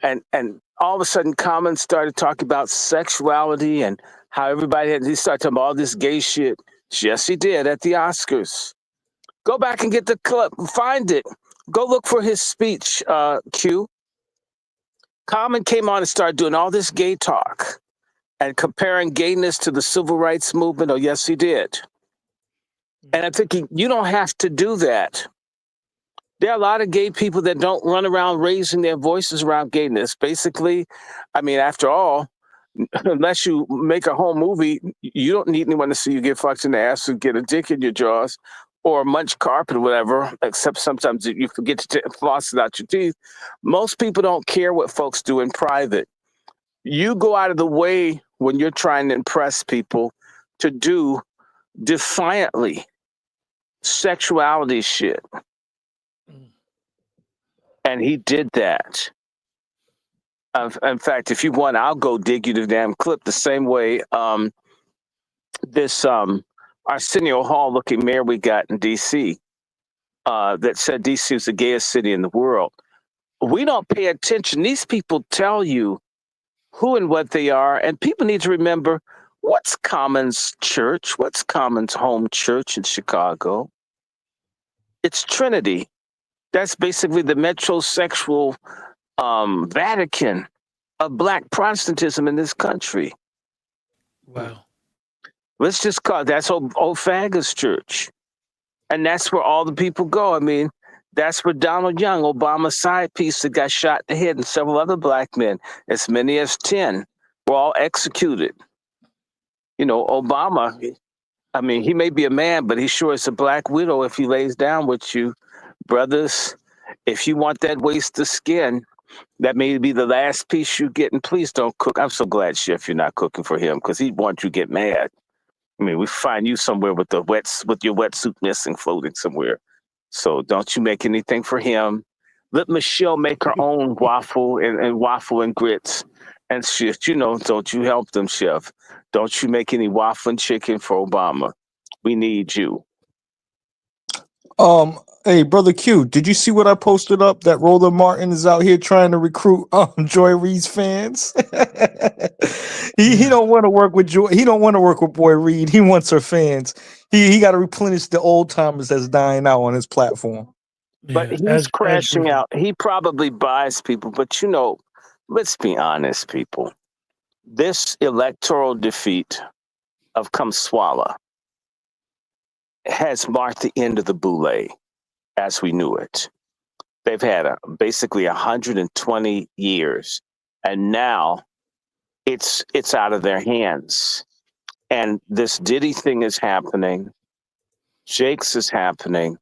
of a sudden Common started talking about sexuality and how he started talking about all this gay shit. Yes, he did at the Oscars. Go back and get the clip. Find it. Go look for his speech, Q. Common came on and started doing all this gay talk and comparing gayness to the civil rights movement. Oh, yes, he did. And I'm thinking, you don't have to do that. There are a lot of gay people that don't run around raising their voices around gayness. Basically, I mean, after all, unless you make a whole movie, you don't need anyone to see you get fucked in the ass or get a dick in your jaws or munch carpet or whatever, except sometimes you forget to floss it out your teeth. Most people don't care what folks do in private. You go out of the way when you're trying to impress people to do defiantly sexuality shit. And he did that. In fact, if you want, I'll go dig you the damn clip the same way this Arsenio Hall looking mayor we got in D.C. that said DC is the gayest city in the world. We don't pay attention. These people tell you who and what they are, and people need to remember what's Common's church, what's Common's home church in Chicago. It's Trinity. That's basically the metrosexual Vatican of Black Protestantism in this country. Wow. Let's just call it, that's old Faggus Church. And that's where all the people go. I mean, that's where Donald Young, Obama's side piece that got shot in the head, and several other Black men, as many as 10, were all executed. You know, Obama, I mean, he may be a man, but he sure is a Black widow if he lays down with you. Brothers, if you want that waist of skin, that may be the last piece you get, and please don't cook. I'm so glad, Chef, you're not cooking for him, because he'd want you to get mad. I mean, we find you somewhere with your wetsuit missing, floating somewhere. So don't you make anything for him. Let Michelle make her own waffle and waffle and grits. And Chef, you know, don't you help them, Chef. Don't you make any waffle and chicken for Obama. We need you. Hey, brother Q, did you see what I posted up? That Roland Martin is out here trying to recruit Joy Reid's fans. He don't want to work with Joy. He don't want to work with Boy Reid. He wants her fans. He got to replenish the old timers that's dying out on his platform. But Yeah, he's crashing out. He probably buys people. But, you know, let's be honest, people. This electoral defeat of Kamswala has marked the end of the boule as we knew it. They've had basically 120 years, and now it's out of their hands. And this Diddy thing is happening. Jake's is happening.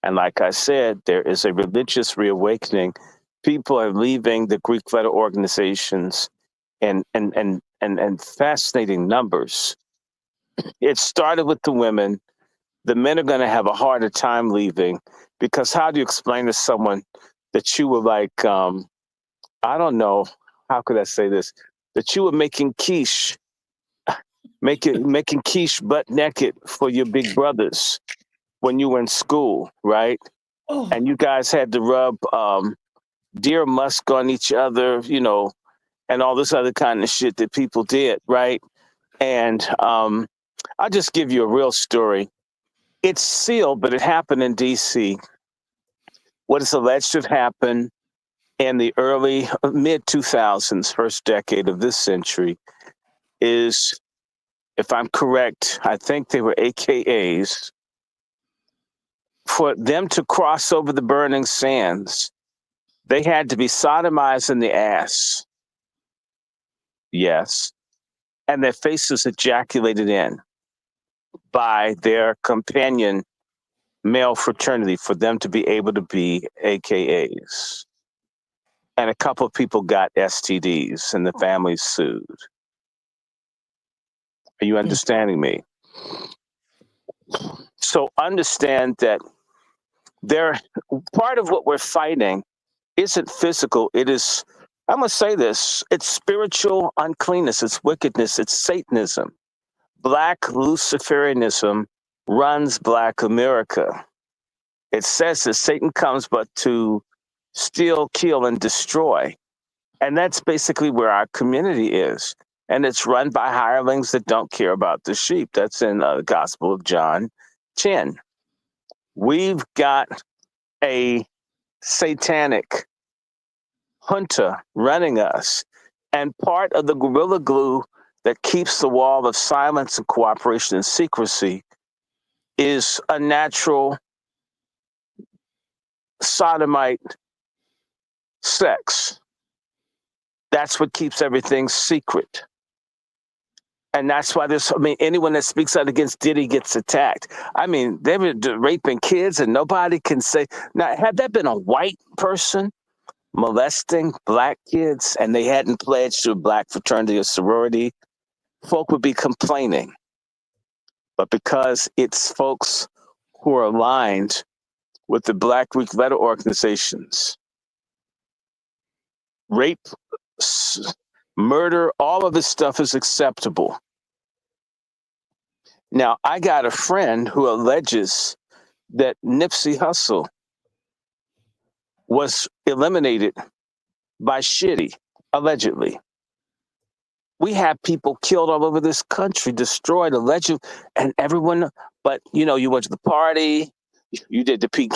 And like I said, there is a religious reawakening. People are leaving the Greek letter organizations and fascinating numbers. It started with the women. The men are going to have a harder time leaving, because how do you explain to someone that you were like, I don't know, how could I say this? That you were making quiche, making quiche butt naked for your big brothers when you were in school, right? Oh. And you guys had to rub deer musk on each other, you know, and all this other kind of shit that people did, right? And I'll just give you a real story. It's sealed, but it happened in D.C. What is alleged to have happened in the early, mid-2000s, first decade of this century, is, if I'm correct, I think they were AKAs. For them to cross over the burning sands, they had to be sodomized in the ass. Yes. And their faces ejaculated in by their companion male fraternity for them to be able to be AKAs. And a couple of people got STDs and the families sued. Are you understanding me? So understand that part of what we're fighting isn't physical. It is, I'm going to say this, it's spiritual uncleanness, it's wickedness, it's Satanism. Black Luciferianism runs Black America. It says that Satan comes but to steal, kill, and destroy. And that's basically where our community is. And it's run by hirelings that don't care about the sheep. That's in the Gospel of John 10. We've got a satanic junta running us. And part of the gorilla glue that keeps the wall of silence and cooperation and secrecy is a natural sodomite sex. That's what keeps everything secret. And that's why anyone that speaks out against Diddy gets attacked. I mean, they were raping kids and nobody can say. Now, had that been a white person molesting Black kids and they hadn't pledged to a Black fraternity or sorority, folk would be complaining. But because it's folks who are aligned with the Black Greek letter organizations, rape, murder, all of this stuff is acceptable. Now, I got a friend who alleges that Nipsey Hussle was eliminated by Shitty, allegedly. We have people killed all over this country, destroyed, alleged, and everyone. But you went to the party, you did the pink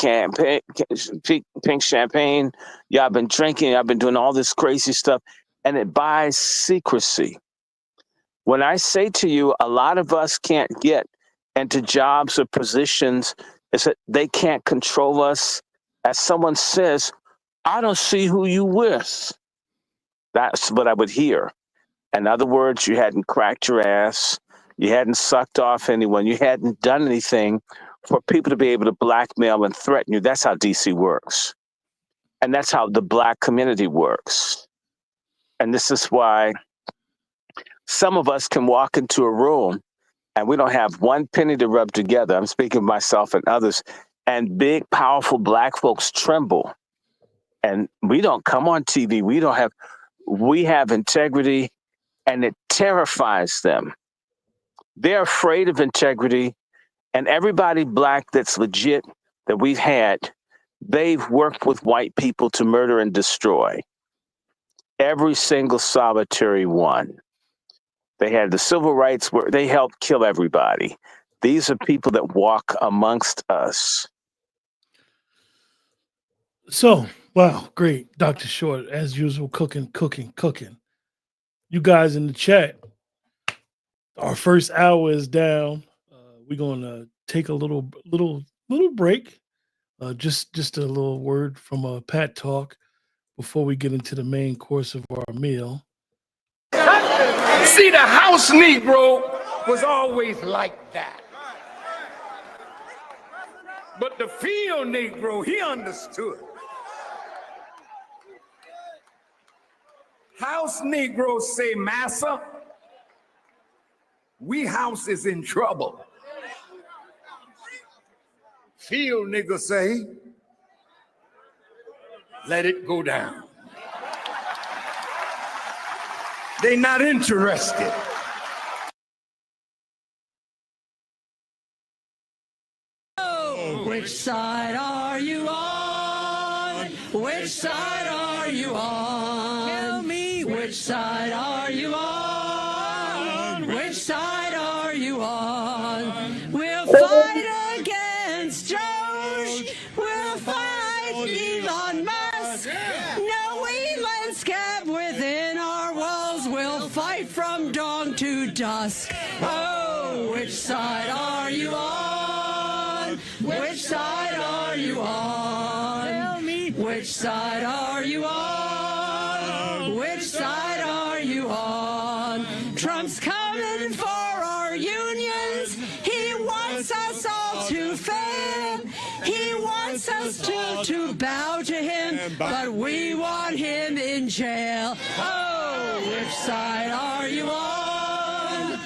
champagne. Y'all been drinking, y'all been doing all this crazy stuff, and it buys secrecy. When I say to you, a lot of us can't get into jobs or positions, is that they can't control us. As someone says, I don't see who you with. That's what I would hear. In other words, you hadn't cracked your ass, you hadn't sucked off anyone, you hadn't done anything for people to be able to blackmail and threaten you. That's how DC works. And that's how the Black community works. And this is why some of us can walk into a room and we don't have one penny to rub together. I'm speaking of myself and others. And big, powerful Black folks tremble. And we don't come on TV. We have integrity, and it terrifies them. They're afraid of integrity, and everybody Black that's legit that we've had, they've worked with white people to murder and destroy. Every single solitary one. They had the civil rights where they helped kill everybody. These are people that walk amongst us. So, wow, great. Dr. Short, as usual, cooking. You guys in the chat, our first hour is down. We're going to take a little break. Just a little word from Pat Talk before we get into the main course of our meal. See, the house Negro was always like that. But the field Negro, he understood. House Negroes say, Massa, we house is in trouble. Field niggas say, let it go down. They not interested. Oh, which side are you on? Which side are you on? Tell me, which side are you on? Which side are you on? We'll fight against George. We'll fight Elon Musk. No Elon scab within our walls. We'll fight from dawn to dusk. Oh, which side are you on? Which side are you on? Tell me, which side are you on? Which side are you on? Trump's coming for our unions. He wants us all to fail. He wants us to bow to him, but we want him in jail. Oh, which side are you on?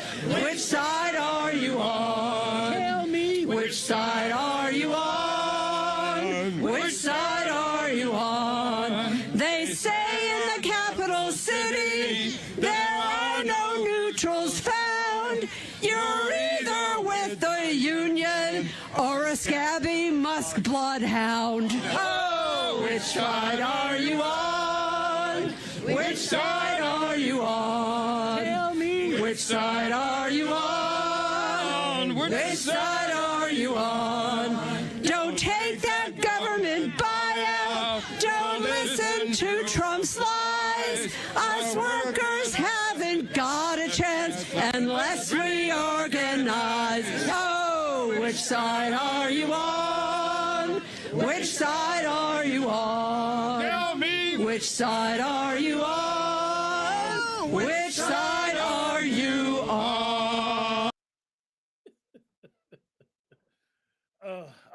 Which side are you on? Tell me, which side are you on? Which side are you on? They say in the capital city there are no neutrals found. You're either with the union or a scabby Musk bloodhound. Oh, which side are you on? Which side are you on? Tell me, which side are you on? Which side are you on? Don't take that government buyout. Don't listen to Trump's lies. Us workers haven't got a chance unless we organize. Oh, which side are you on? Which side are you on? Tell me. Which side are you on? Which side are you on?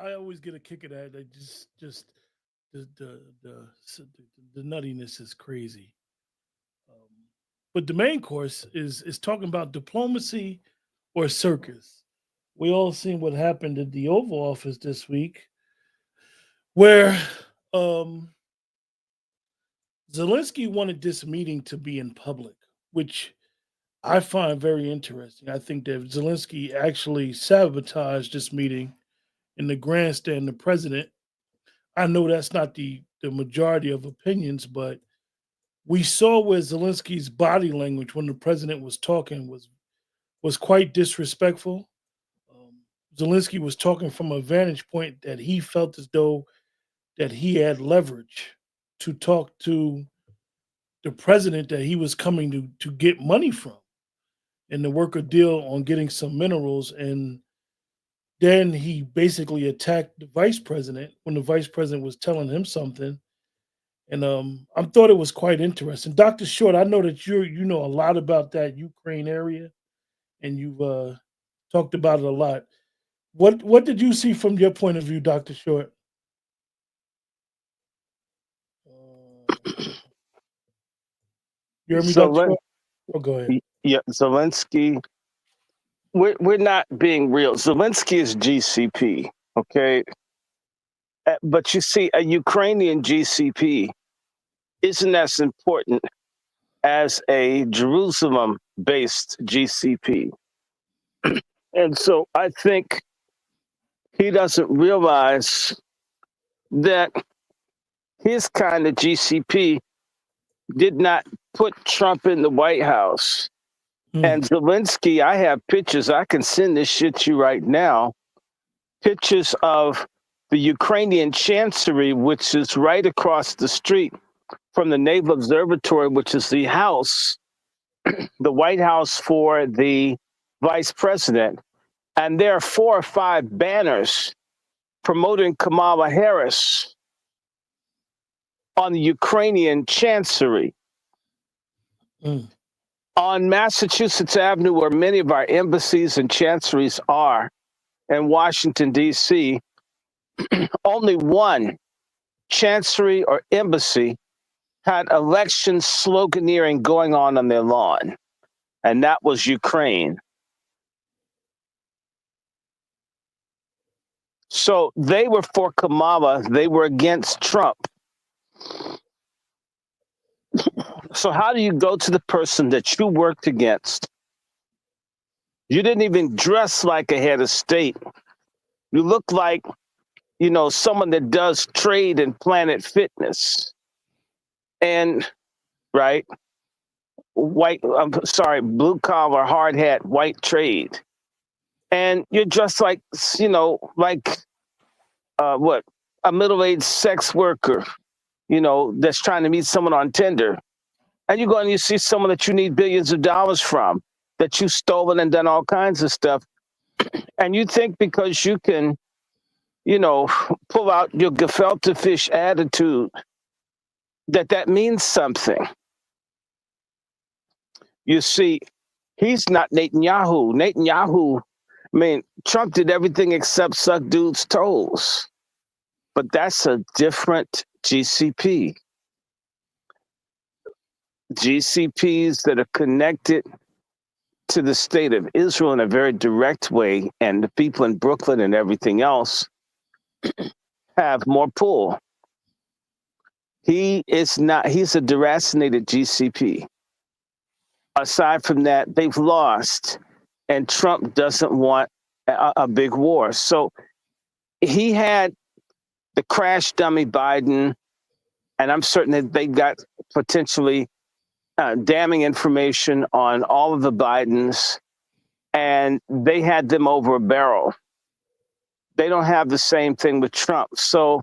I always get a kick of that. The nuttiness is crazy. But the main course is talking about diplomacy or circus. We all seen what happened at the Oval Office this week, where Zelensky wanted this meeting to be in public, which I find very interesting. I think that Zelensky actually sabotaged this meeting in the grandstand the president. I know that's not the majority of opinions, but we saw where Zelensky's body language when the president was talking was quite disrespectful. Zelensky was talking from a vantage point that he felt as though that he had leverage to talk to the president that he was coming to get money from and to work a deal on getting some minerals. And then he basically attacked the vice president when the vice president was telling him something. And I thought it was quite interesting. Dr. Short, I know that you know a lot about that Ukraine area, and you've talked about it a lot. What did you see from your point of view, Dr. Short? You hear me, So Dr. Short? Oh, go ahead. yeah, Zelensky. We're not being real. Zelensky is GCP, okay? But you see, a Ukrainian GCP isn't as important as a Jerusalem-based GCP. And so I think he doesn't realize that his kind of GCP did not put Trump in the White House. And Zelensky, I have pictures. I can send this shit to you right now. Pictures of the Ukrainian Chancery, which is right across the street from the Naval Observatory, which is the house, the White House for the vice president. And there are 4 or 5 banners promoting Kamala Harris on the Ukrainian Chancery. On Massachusetts Avenue, where many of our embassies and chanceries are, in Washington, D.C., only one chancery or embassy had election sloganeering going on their lawn, and that was Ukraine. So they were for Kamala, they were against Trump. So how do you go to the person that you worked against? You didn't even dress like a head of state. You look like, you know, someone that does trade in Planet Fitness. And, right, blue collar, hard hat, white trade. And you're dressed like, you know, like, a middle-aged sex worker, you know, that's trying to meet someone on Tinder. And you go and you see someone that you need billions of dollars from, that you've stolen and done all kinds of stuff. And you think because you can, you know, pull out your gefilte fish attitude, that means something. You see, he's not Netanyahu. Netanyahu, I mean, Trump did everything except suck dudes' toes. But that's a different GCP. GCPs that are connected to the state of Israel in a very direct way, and the people in Brooklyn and everything else have more pull. He's a deracinated GCP. Aside from that, they've lost, and Trump doesn't want a big war. So he had the crash dummy Biden, and I'm certain that they got potentially damning information on all of the Bidens, and they had them over a barrel. They don't have the same thing with Trump. So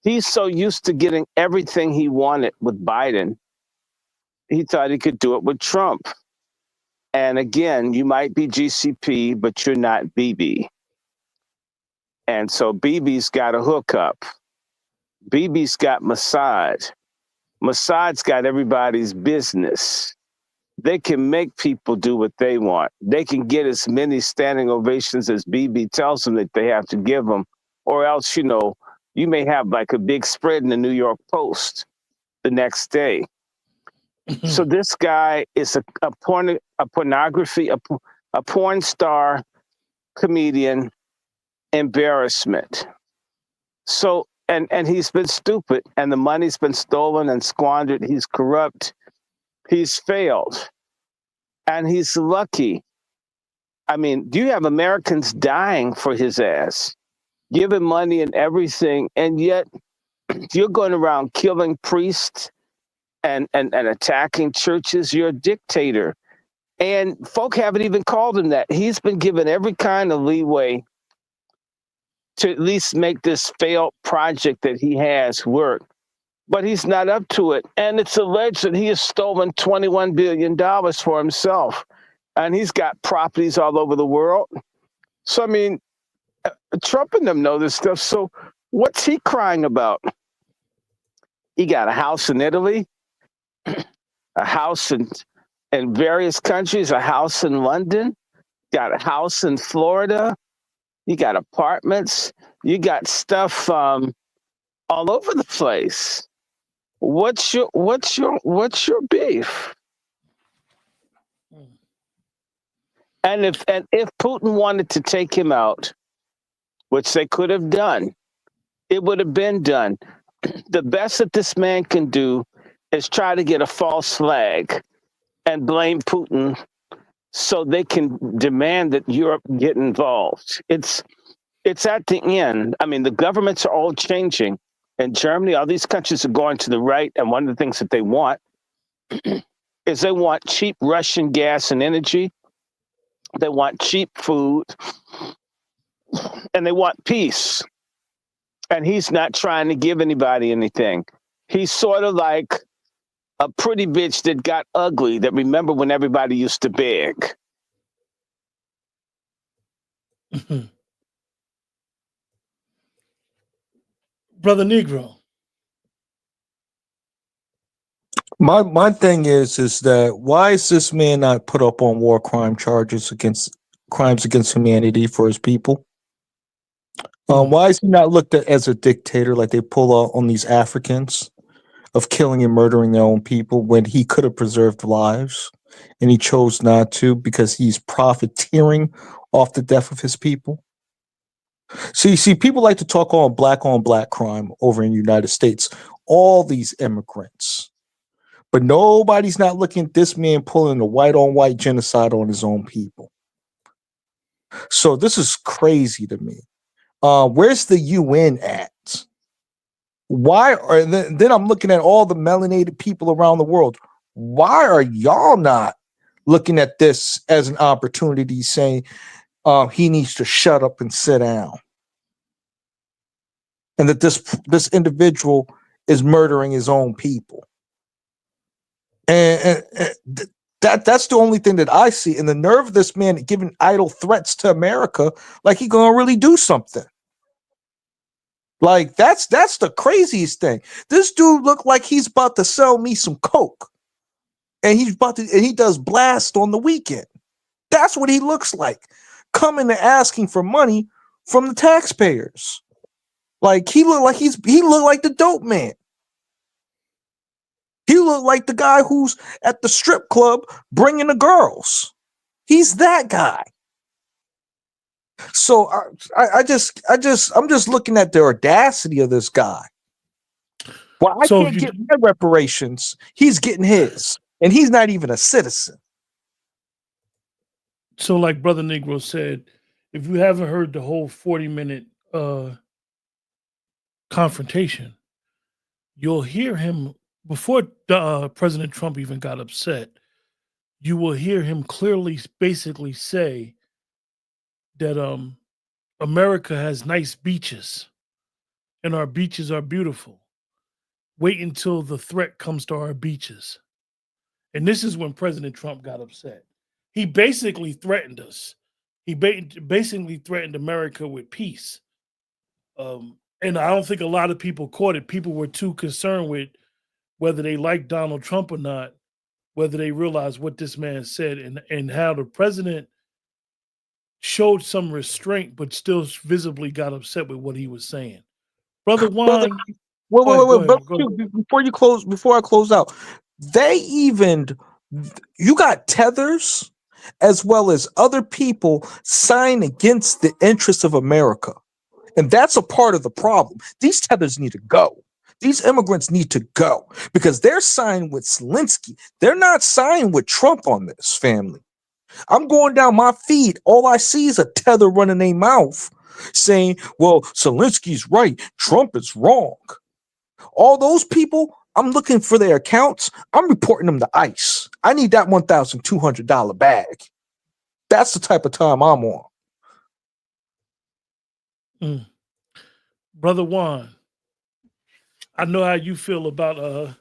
he's so used to getting everything he wanted with Biden, he thought he could do it with Trump. And again, you might be GCP, but you're not BB. And so BB's got a hookup. BB's got Mossad. Mossad's got everybody's business. They can make people do what they want. They can get as many standing ovations as BB tells them that they have to give them, or else, you know, you may have like a big spread in the New York Post the next day. So this guy is a porn star, comedian, embarrassment. So, and he's been stupid, and the money's been stolen and squandered. He's corrupt. He's failed. And he's lucky. I mean, do you have Americans dying for his ass? giving money and everything, and yet you're going around killing priests and attacking churches. You're a dictator. And folk haven't even called him that. He's been given every kind of leeway to at least make this failed project that he has work. But he's not up to it. And it's alleged that he has stolen $21 billion for himself. And he's got properties all over the world. So, I mean, Trump and them know this stuff. So what's he crying about? He got a house in Italy, a house in various countries, a house in London, got a house in Florida. You got apartments. You got stuff all over the place. What's your beef? And if Putin wanted to take him out, which they could have done, it would have been done. The best that this man can do is try to get a false flag and blame Putin so they can demand that Europe get involved. It's at the end. I mean, the governments are all changing. In Germany, all these countries are going to the right, and one of the things that they want is they want cheap Russian gas and energy. They want cheap food, and they want peace. And he's not trying to give anybody anything. He's sort of like a pretty bitch that got ugly, that remember when everybody used to beg. Brother Negro. My thing is that why is this man not put up on war crime charges against crimes against humanity for his people? Why is he not looked at as a dictator like they pull out on these Africans of killing and murdering their own people when he could have preserved lives and he chose not to because he's profiteering off the death of his people? See, people like to talk on black crime over in the United States. All these immigrants. But nobody's not looking at this man pulling a white on white genocide on his own people. So this is crazy to me. Where's the UN at? Why are then I'm looking at all the melanated people around the world. Why are y'all not looking at this as an opportunity, saying he needs to shut up and sit down, and that this individual is murdering his own people? And that's the only thing that I see. And the nerve of this man giving idle threats to America, like he gonna really do something. Like that's the craziest thing. This dude looked like he's about to sell me some coke, and he does blast on the weekend. That's what he looks like, coming and asking for money from the taxpayers. Like he looked like the dope man. He looked like the guy who's at the strip club bringing the girls. He's that guy. So I'm just looking at the audacity of this guy. Well, I can't get my reparations. He's getting his, and he's not even a citizen. So, like Brother Negro said, if you haven't heard the whole 40-minute confrontation, you'll hear him before President Trump even got upset. You will hear him clearly, basically say that America has nice beaches, and our beaches are beautiful. Wait until the threat comes to our beaches. And this is when President Trump got upset. He basically threatened us. He basically threatened America with peace. And I don't think a lot of people caught it. People were too concerned with whether they liked Donald Trump or not, whether they realized what this man said and how the president showed some restraint, but still visibly got upset with what he was saying. Brother Juan. Wait. Before I close out, you got tethers as well as other people sign against the interests of America. And that's a part of the problem. These tethers need to go. These immigrants need to go because they're signed with Zelensky. They're not signed with Trump on this, family. I'm going down my feed. All I see is a tether running their mouth saying, well, Zelensky's right, Trump is wrong. All those people, I'm looking for their accounts. I'm reporting them to ICE. I need that $1,200 bag. That's the type of time I'm on. Brother Juan, I know how you feel about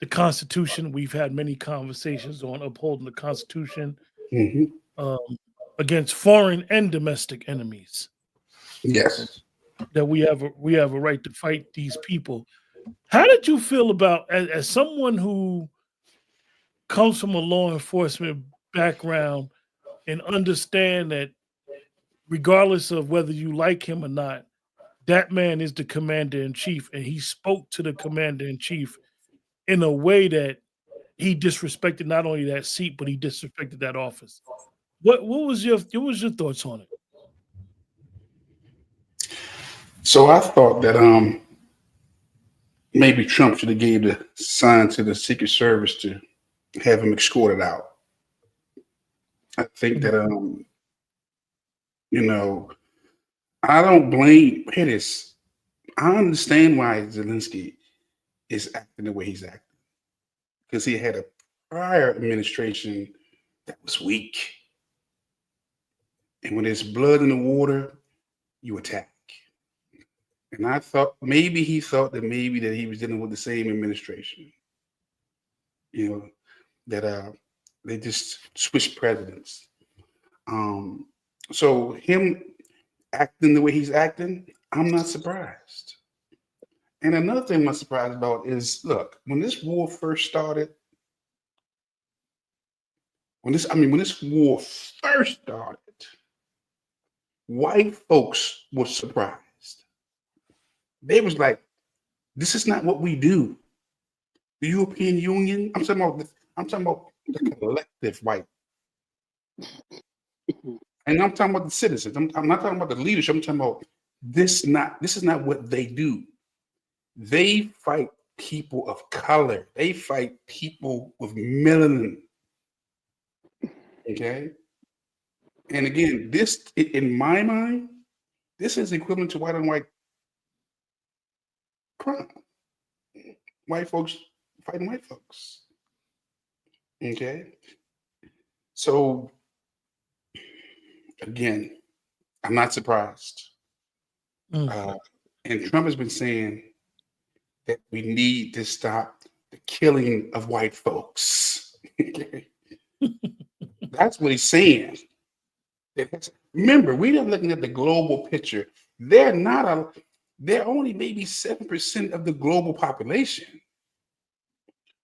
the Constitution. We've had many conversations on upholding the Constitution against foreign and domestic enemies. Yes. That we have a right to fight these people. How did you feel about, as someone who comes from a law enforcement background and understand that regardless of whether you like him or not, that man is the commander in chief, and he spoke to the commander in chief in a way that he disrespected not only that seat, but he disrespected that office. What was your thoughts on it? So I thought that maybe Trump should have gave the sign to the Secret Service to have him escorted out. I think that I don't blame. Hear this. I understand why Zelensky is acting the way he's acting, because he had a prior administration that was weak, and when there's blood in the water, you attack. And I thought he thought that he was dealing with the same administration. That they just switched presidents. So him acting the way he's acting, I'm not surprised. And another thing I'm not surprised about is, look, when this war first started, when this war first started, white folks were surprised. They was like, this is not what we do. The European Union, I'm talking about the collective white. And I'm talking about the citizens. I'm not talking about the leadership. I'm talking about this is not what they do. They fight people of color. They fight people with melanin. Okay? And again, this, in my mind, this is equivalent to white on white crime. White folks fighting white folks. Okay? So, again, I'm not surprised. And Trump has been saying that we need to stop the killing of white folks. Okay? That's what he's saying. Remember, we're not looking at the global picture. They're only maybe 7% of the global population,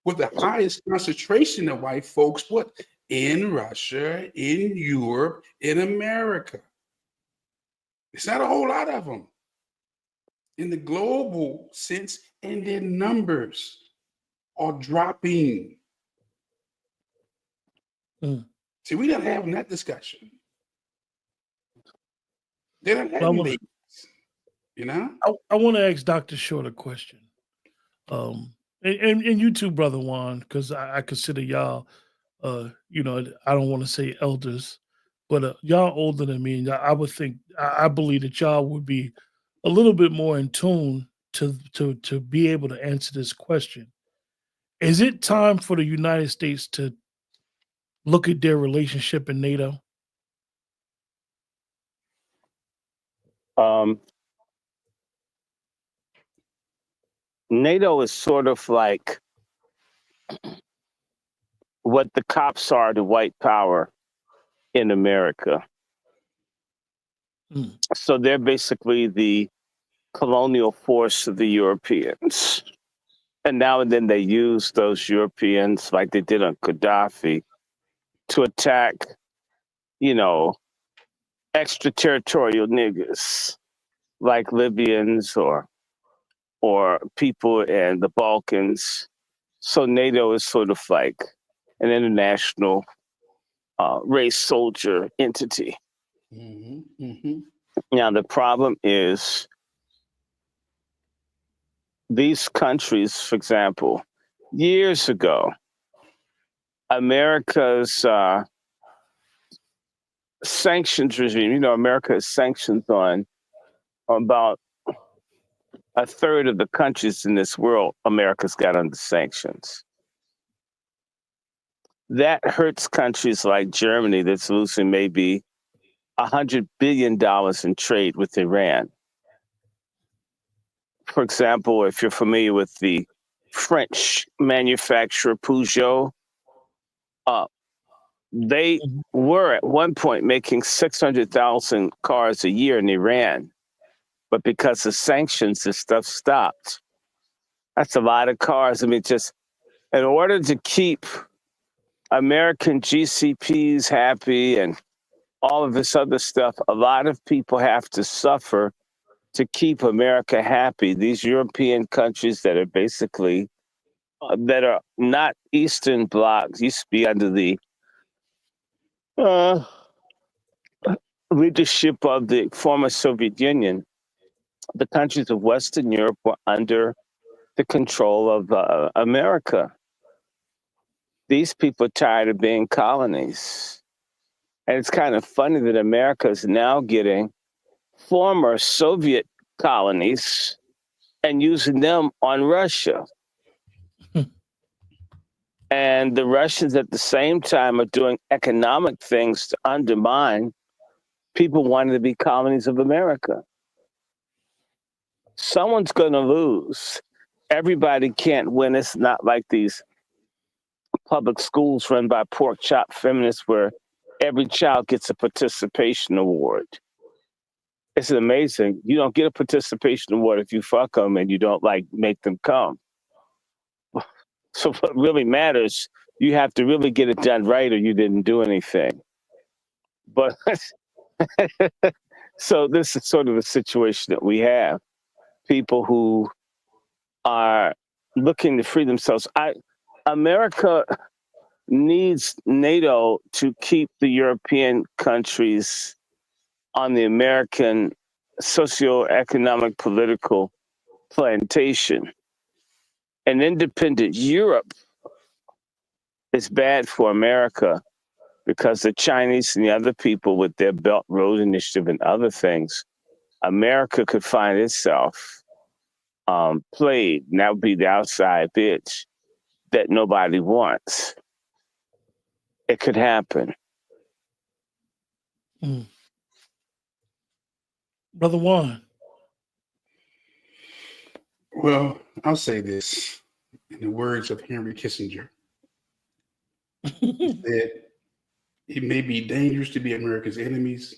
with the highest concentration of white folks, in Russia, in Europe, in America. It's not a whole lot of them in the global sense, and their numbers are dropping. See, we're not having that discussion. They're not having babies, I want to ask Dr. Short a question. And you too, Brother Juan, because I consider y'all, I don't want to say elders, but y'all older than me, and I would think, I believe that y'all would be a little bit more in tune to be able to answer this question. Is it time for the United States to look at their relationship in NATO? NATO is sort of like what the cops are to white power in America. So they're basically the colonial force of the Europeans. And now and then they use those Europeans, like they did on Gaddafi, to attack, extraterritorial niggas like Libyans or people in the Balkans. So NATO is sort of like an international race soldier entity. Now, the problem is these countries, for example, years ago, America's sanctions regime, America has sanctions on about a third of the countries in this world, America's got under sanctions. That hurts countries like Germany that's losing maybe $100 billion in trade with Iran. For example, if you're familiar with the French manufacturer Peugeot, uh, they Mhm. were at one point making 600,000 cars a year in Iran, but because of sanctions, this stuff stopped. That's a lot of cars. I mean, just in order to keep American GCPs happy and all of this other stuff, a lot of people have to suffer to keep America happy. These European countries that are basically that are not Eastern blocs used to be under the uh, leadership of the former Soviet Union. The countries of Western Europe were under the control of America. These people are tired of being colonies. And it's kind of funny that America is now getting former Soviet colonies and using them on Russia. And the Russians at the same time are doing economic things to undermine people wanting to be colonies of America. Someone's going to lose. Everybody can't win. It's not like these public schools run by pork chop feminists where every child gets a participation award. It's amazing. You don't get a participation award if you fuck them and you don't like make them come. So what really matters, you have to really get it done right or you didn't do anything. But so this is sort of the situation that we have. People who are looking to free themselves. America needs NATO to keep the European countries on the American socio-economic political plantation. An independent Europe is bad for America because the Chinese and the other people with their Belt Road Initiative and other things, America could find itself played, and that would be the outside bitch that nobody wants. It could happen. Mm. Brother Juan. Well, I'll say this in the words of Henry Kissinger. He said, it may be dangerous to be America's enemies,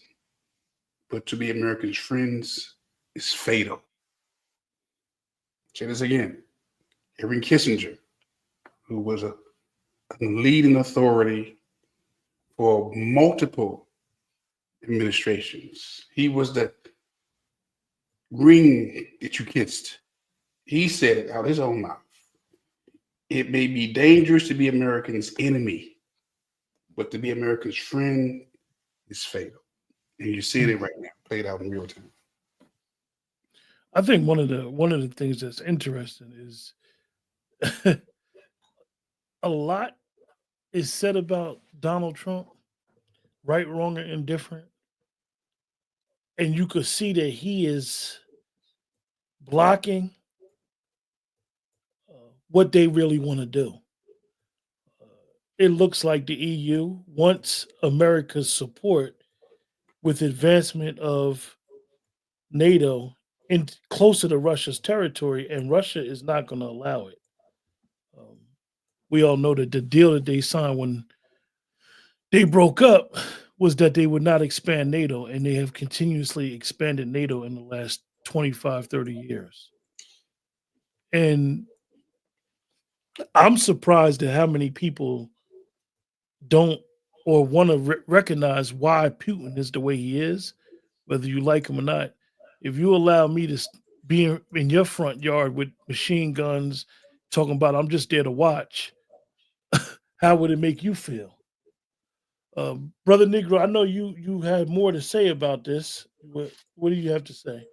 but to be America's friends is fatal. Say this again. Henry Kissinger, who was a leading authority for multiple administrations. He was the ring that you kissed. He said it out his own mouth. It may be dangerous to be Americans' enemy, but to be America's friend is fatal. And you see it right now, played out in real time. I think one of the things that's interesting is a lot is said about Donald Trump, right, wrong, or indifferent, and you could see that he is blocking what they really want to do. It looks like the EU wants America's support with advancement of NATO in closer to Russia's territory, and Russia is not going to allow it. We all know that the deal that they signed when they broke up was that they would not expand NATO, and they have continuously expanded NATO in the last 25, 30 years. And I'm surprised at how many people don't or want to recognize why Putin is the way he is, whether you like him or not. If you allow me to be in your front yard with machine guns, talking about I'm just there to watch, how would it make you feel? Brother Negro, I know you had more to say about this. What do you have to say?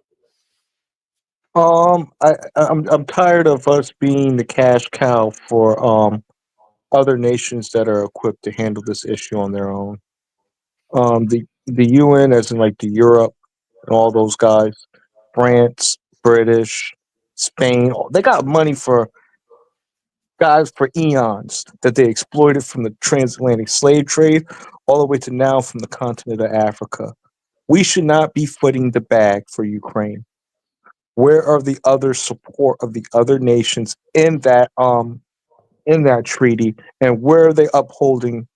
I'm tired of us being the cash cow for other nations that are equipped to handle this issue on their own. The UN, as in like the Europe and all those guys, France, British, Spain. They got money for guys for eons that they exploited from the transatlantic slave trade all the way to now from the continent of Africa. We should not be footing the bag for Ukraine. Where are the other support of the other nations in that treaty, and where are they upholding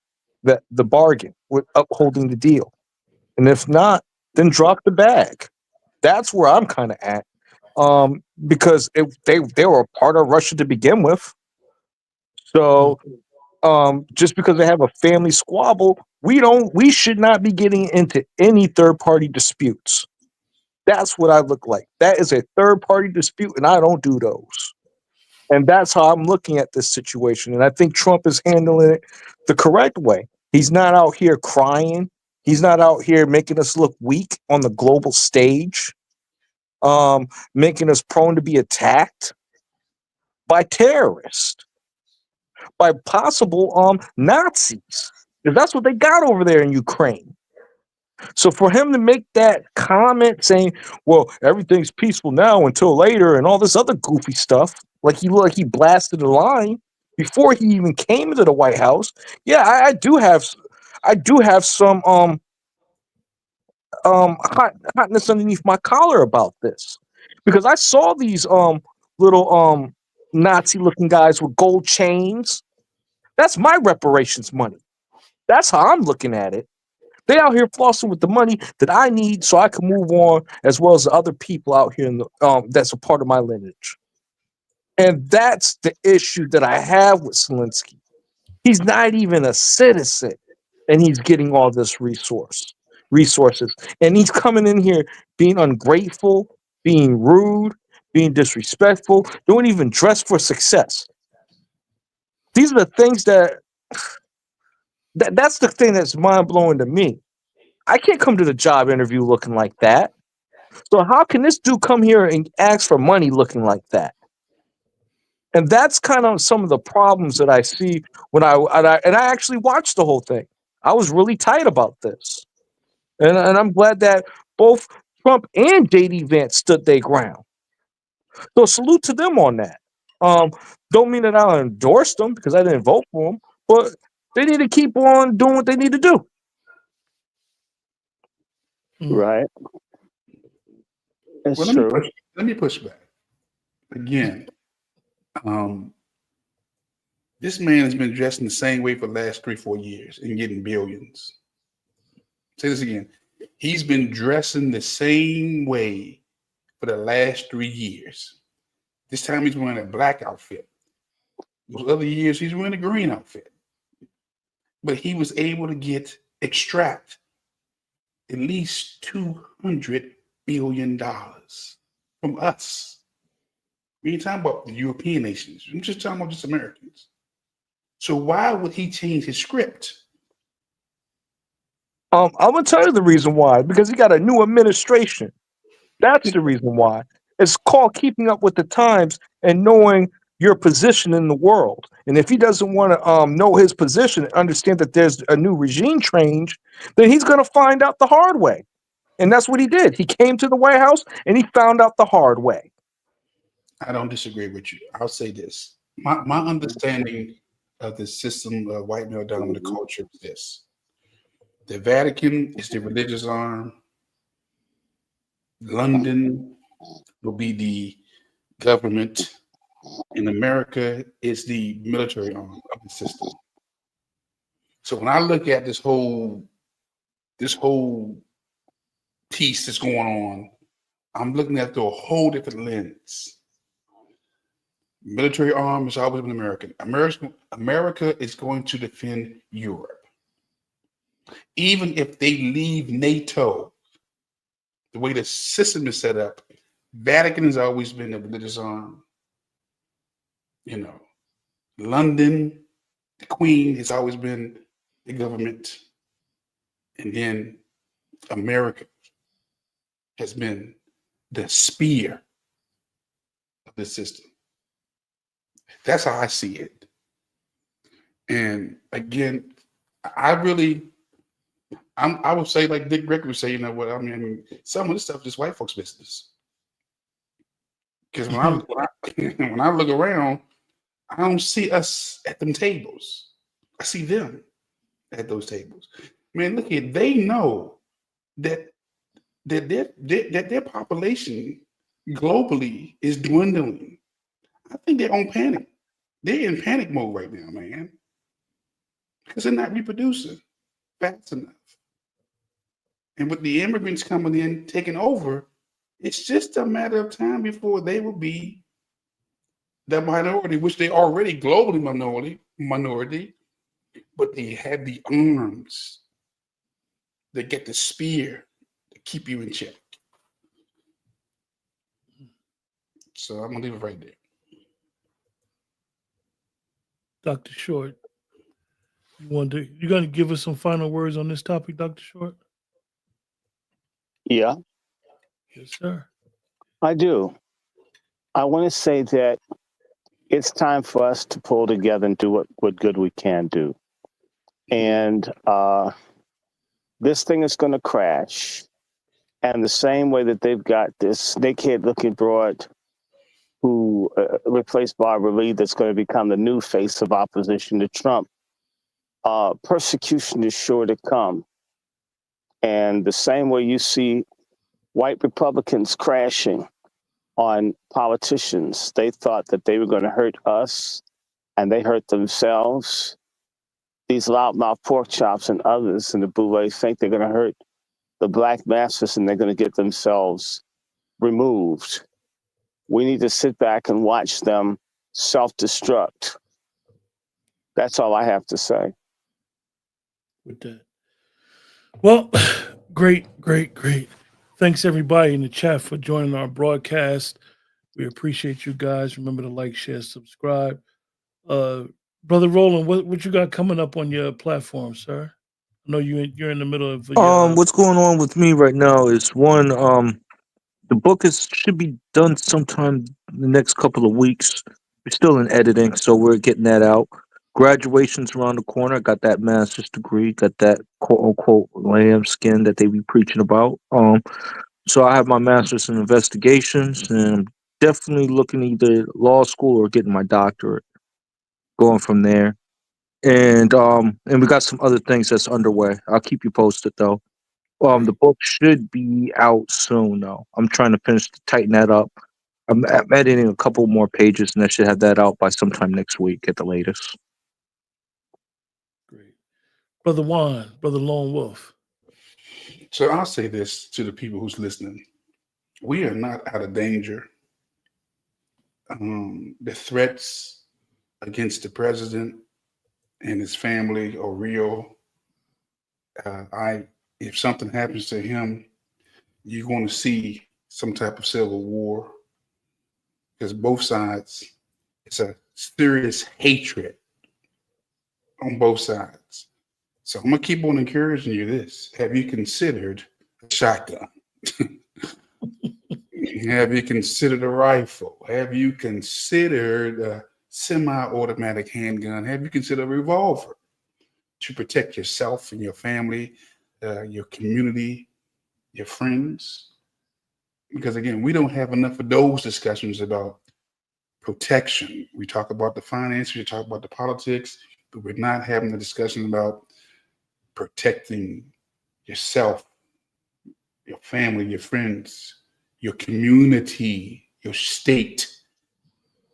the bargain, with upholding the deal? And if not, then drop the bag. That's where I'm kind of at, because they were a part of Russia to begin with. So just because they have a family squabble, we should not be getting into any third party disputes. That's what I look like. That is a third party dispute, and I don't do those. And that's how I'm looking at this situation. And I think Trump is handling it the correct way. He's not out here crying. He's not out here making us look weak on the global stage, making us prone to be attacked by terrorists, by possible Nazis. Because that's what they got over there in Ukraine. So for him to make that comment saying, well, everything's peaceful now until later and all this other goofy stuff, like he blasted a line before he even came into the White House. Yeah, I do have some hotness underneath my collar about this. Because I saw these little Nazi looking guys with gold chains. That's my reparations money. That's how I'm looking at it. They out here flossing with the money that I need so I can move on, as well as the other people out here in the, that's a part of my lineage. And that's the issue that I have with Zelensky. He's not even a citizen, and he's getting all this resources. And he's coming in here being ungrateful, being rude, being disrespectful, don't even dress for success. These are the things that's the thing that's mind blowing to me. I can't come to the job interview looking like that. So how can this dude come here and ask for money looking like that? And that's kind of some of the problems that I see when I actually watched the whole thing. I was really tight about this, and I'm glad that both Trump and JD Vance stood their ground. So salute to them on that. Don't mean that I'll endorse them because I didn't vote for them, but they need to keep on doing what they need to do. Right. That's Well, true. let me push back again. This man has been dressed in the same way for the last 3-4 years and getting billions. Say this again. He's been dressing the same way for the last 3 years. This time he's wearing a black outfit. Those other years he's wearing a green outfit. But he was able to extract at least $200 billion from us. We ain't talking about the European nations. I'm just talking about just Americans. So why would he change his script? I'm gonna tell you the reason why. Because he got a new administration. That's the reason why. It's called keeping up with the times and knowing your position in the world. And if he doesn't want to know his position and understand that there's a new regime change, then he's going to find out the hard way. And that's what he did. He came to the White House and he found out the hard way. I don't disagree with you. I'll say this. My understanding of the system of white male dominant culture is this. The Vatican is the religious arm. London will be the government. And America is the military arm of the system. So when I look at this whole piece that's going on, I'm looking at through a whole different lens. Military arm has always been American. America is going to defend Europe. Even if they leave NATO, the way the system is set up, Vatican has always been the religious arm. You know, London, the Queen has always been the government. And then America has been the spear of the system. That's how I see it. And again, I would say, like Dick Gregory would say, you know what, I mean, some of this stuff is white folks' business. Because when I look around, I don't see us at them tables. I see them at those tables. Man, look at, they know that their population globally is dwindling. I think they're on panic. They're in panic mode right now, man, because they're not reproducing fast enough. And with the immigrants coming in, taking over, it's just a matter of time before they will be the minority, which they already globally minority, but they have the arms, they get the spear to keep you in check. So I'm gonna leave it right there. Dr. Short, you're going to give us some final words on this topic, Dr. Short? Yeah, Yes, sir. I do. I want to say that it's time for us to pull together and do what good we can do. And this thing is going to crash. And the same way that they've got this snakehead looking broad who replaced Barbara Lee, that's going to become the new face of opposition to Trump, persecution is sure to come. And the same way you see white Republicans crashing on politicians, they thought that they were going to hurt us, and they hurt themselves. These loudmouth pork chops and others in the boule think they're going to hurt the black masses, and they're going to get themselves removed. We need to sit back and watch them self-destruct. That's all I have to say. With that. Well, great. Thanks everybody in the chat for joining our broadcast. We appreciate you guys. Remember to like, share, subscribe. Brother Roland, what you got coming up on your platform, sir? I know you're in the middle of What's going on with me right now is one, the book should be done sometime in the next couple of weeks. We're still in editing, so we're getting that out. Graduation's around the corner. Got that master's degree. Got that quote unquote lamb skin that they be preaching about. So I have my master's in investigations, and I'm definitely looking either law school or getting my doctorate. Going from there, and we got some other things that's underway. I'll keep you posted though. The book should be out soon though. I'm trying to tighten that up. I'm editing a couple more pages, and I should have that out by sometime next week at the latest. Great. Brother Juan, Brother Lone Wolf. So I'll say this to the people who's listening. We are not out of danger. The threats against the president and his family are real. If something happens to him, you're going to see some type of civil war, because both sides, it's a serious hatred on both sides. So I'm going to keep on encouraging you this. Have you considered a shotgun? Have you considered a rifle? Have you considered a semi-automatic handgun? Have you considered a revolver to protect yourself and your family, your community, your friends? Because again, we don't have enough of those discussions about protection. We talk about the finances, we talk about the politics, but we're not having a discussion about protecting yourself, your family, your friends, your community, your state,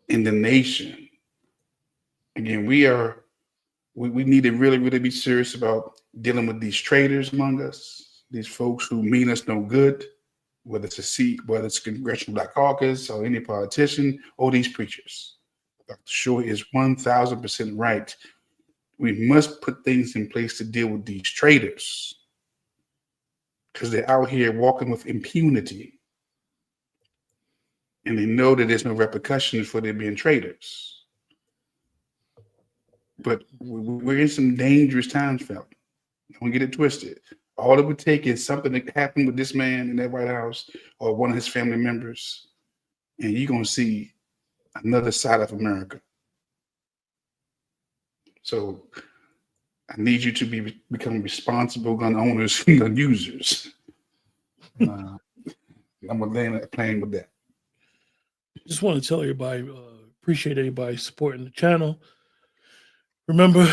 and the nation. Again, we need to really, really be serious about dealing with these traitors among us, these folks who mean us no good, whether it's a seat, whether it's Congressional Black Caucus or any politician or these preachers. Dr. Short is 1,000% right. We must put things in place to deal with these traitors, because they're out here walking with impunity. And they know that there's no repercussions for them being traitors. But we're in some dangerous times, fella. Don't get it twisted. All it would take is something that happened with this man in that White House or one of his family members, and you're going to see another side of America. So I need you to become responsible gun owners and gun users. I'm going to land a plane with that. just want to tell everybody, appreciate everybody supporting the channel. Remember,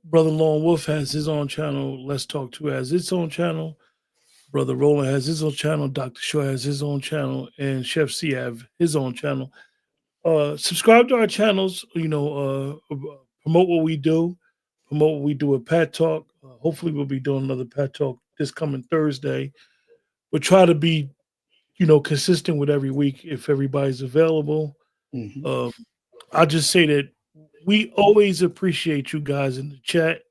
Brother Lone Wolf has his own channel. Let's Talk To has its own channel. Brother Roland has his own channel. Dr. Shaw has his own channel. And Chef C have his own channel. Subscribe to our channels, promote what we do, promote what we do at Pat Talk. Hopefully we'll be doing another Pat Talk this coming Thursday. We'll try to be, consistent with every week if everybody's available. Mhm. I'll just say that we always appreciate you guys in the chat.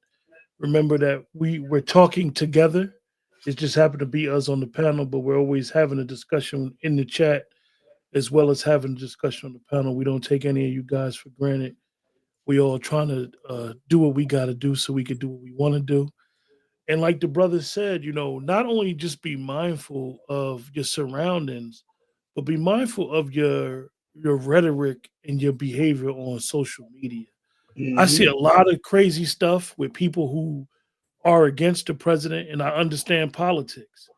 Remember that we're talking together. It just happened to be us on the panel, but we're always having a discussion in the chat as well as having a discussion on the panel. We don't take any of you guys for granted. We all trying to do what we got to do so we can do what we want to do. And like the brother said, not only just be mindful of your surroundings, but be mindful of your rhetoric and your behavior on social media. I see a Mhm. lot of crazy stuff with people who are against the president, and I understand politics.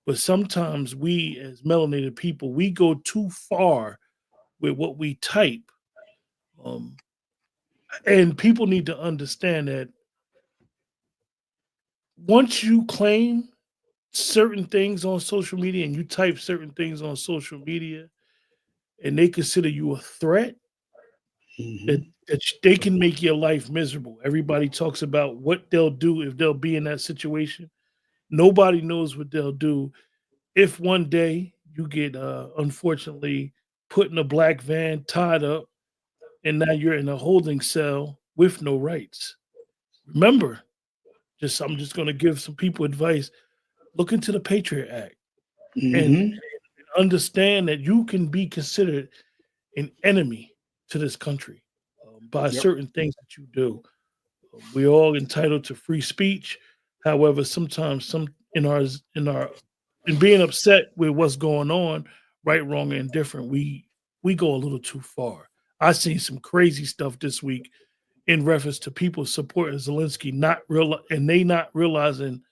But sometimes we, as melanated people, we go too far with what we type. Um, and people need to understand that once you claim certain things on social media and you type certain things on social media and they consider you a threat, that, Mhm. they can make your life miserable. Everybody talks about what they'll do if they'll be in that situation. Nobody knows what they'll do if one day you get unfortunately put in a black van, tied up, and now you're in a holding cell with no rights. Remember, I'm just going to give some people advice. Look into the Patriot Act and Mhm. understand that you can be considered an enemy to this country by Yep. certain things that you do. We're all entitled to free speech. However, sometimes some in being upset with what's going on, right, wrong, and indifferent, we go a little too far. I seen some crazy stuff this week in reference to people supporting Zelensky, and they not realizing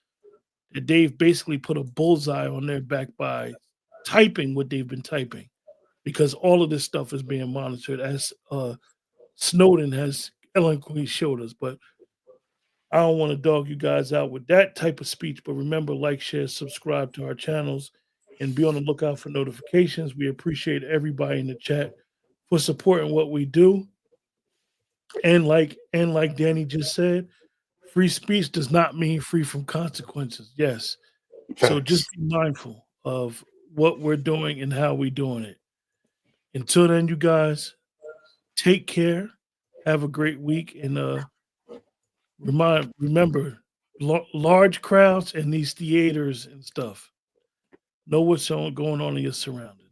that they've basically put a bullseye on their back by typing what they've been typing, because all of this stuff is being monitored, as Snowden has eloquently showed us. But I don't want to dog you guys out with that type of speech. But remember, like, share, subscribe to our channels, and be on the lookout for notifications. We appreciate everybody in the chat for supporting what we do. And like Danny just said, free speech does not mean free from consequences. Yes. So just Facts. be mindful of what we're doing and how we're doing it. Until then, you guys, take care. Have a great week. And remember, large crowds in these theaters and stuff. Know what's going on in your surroundings.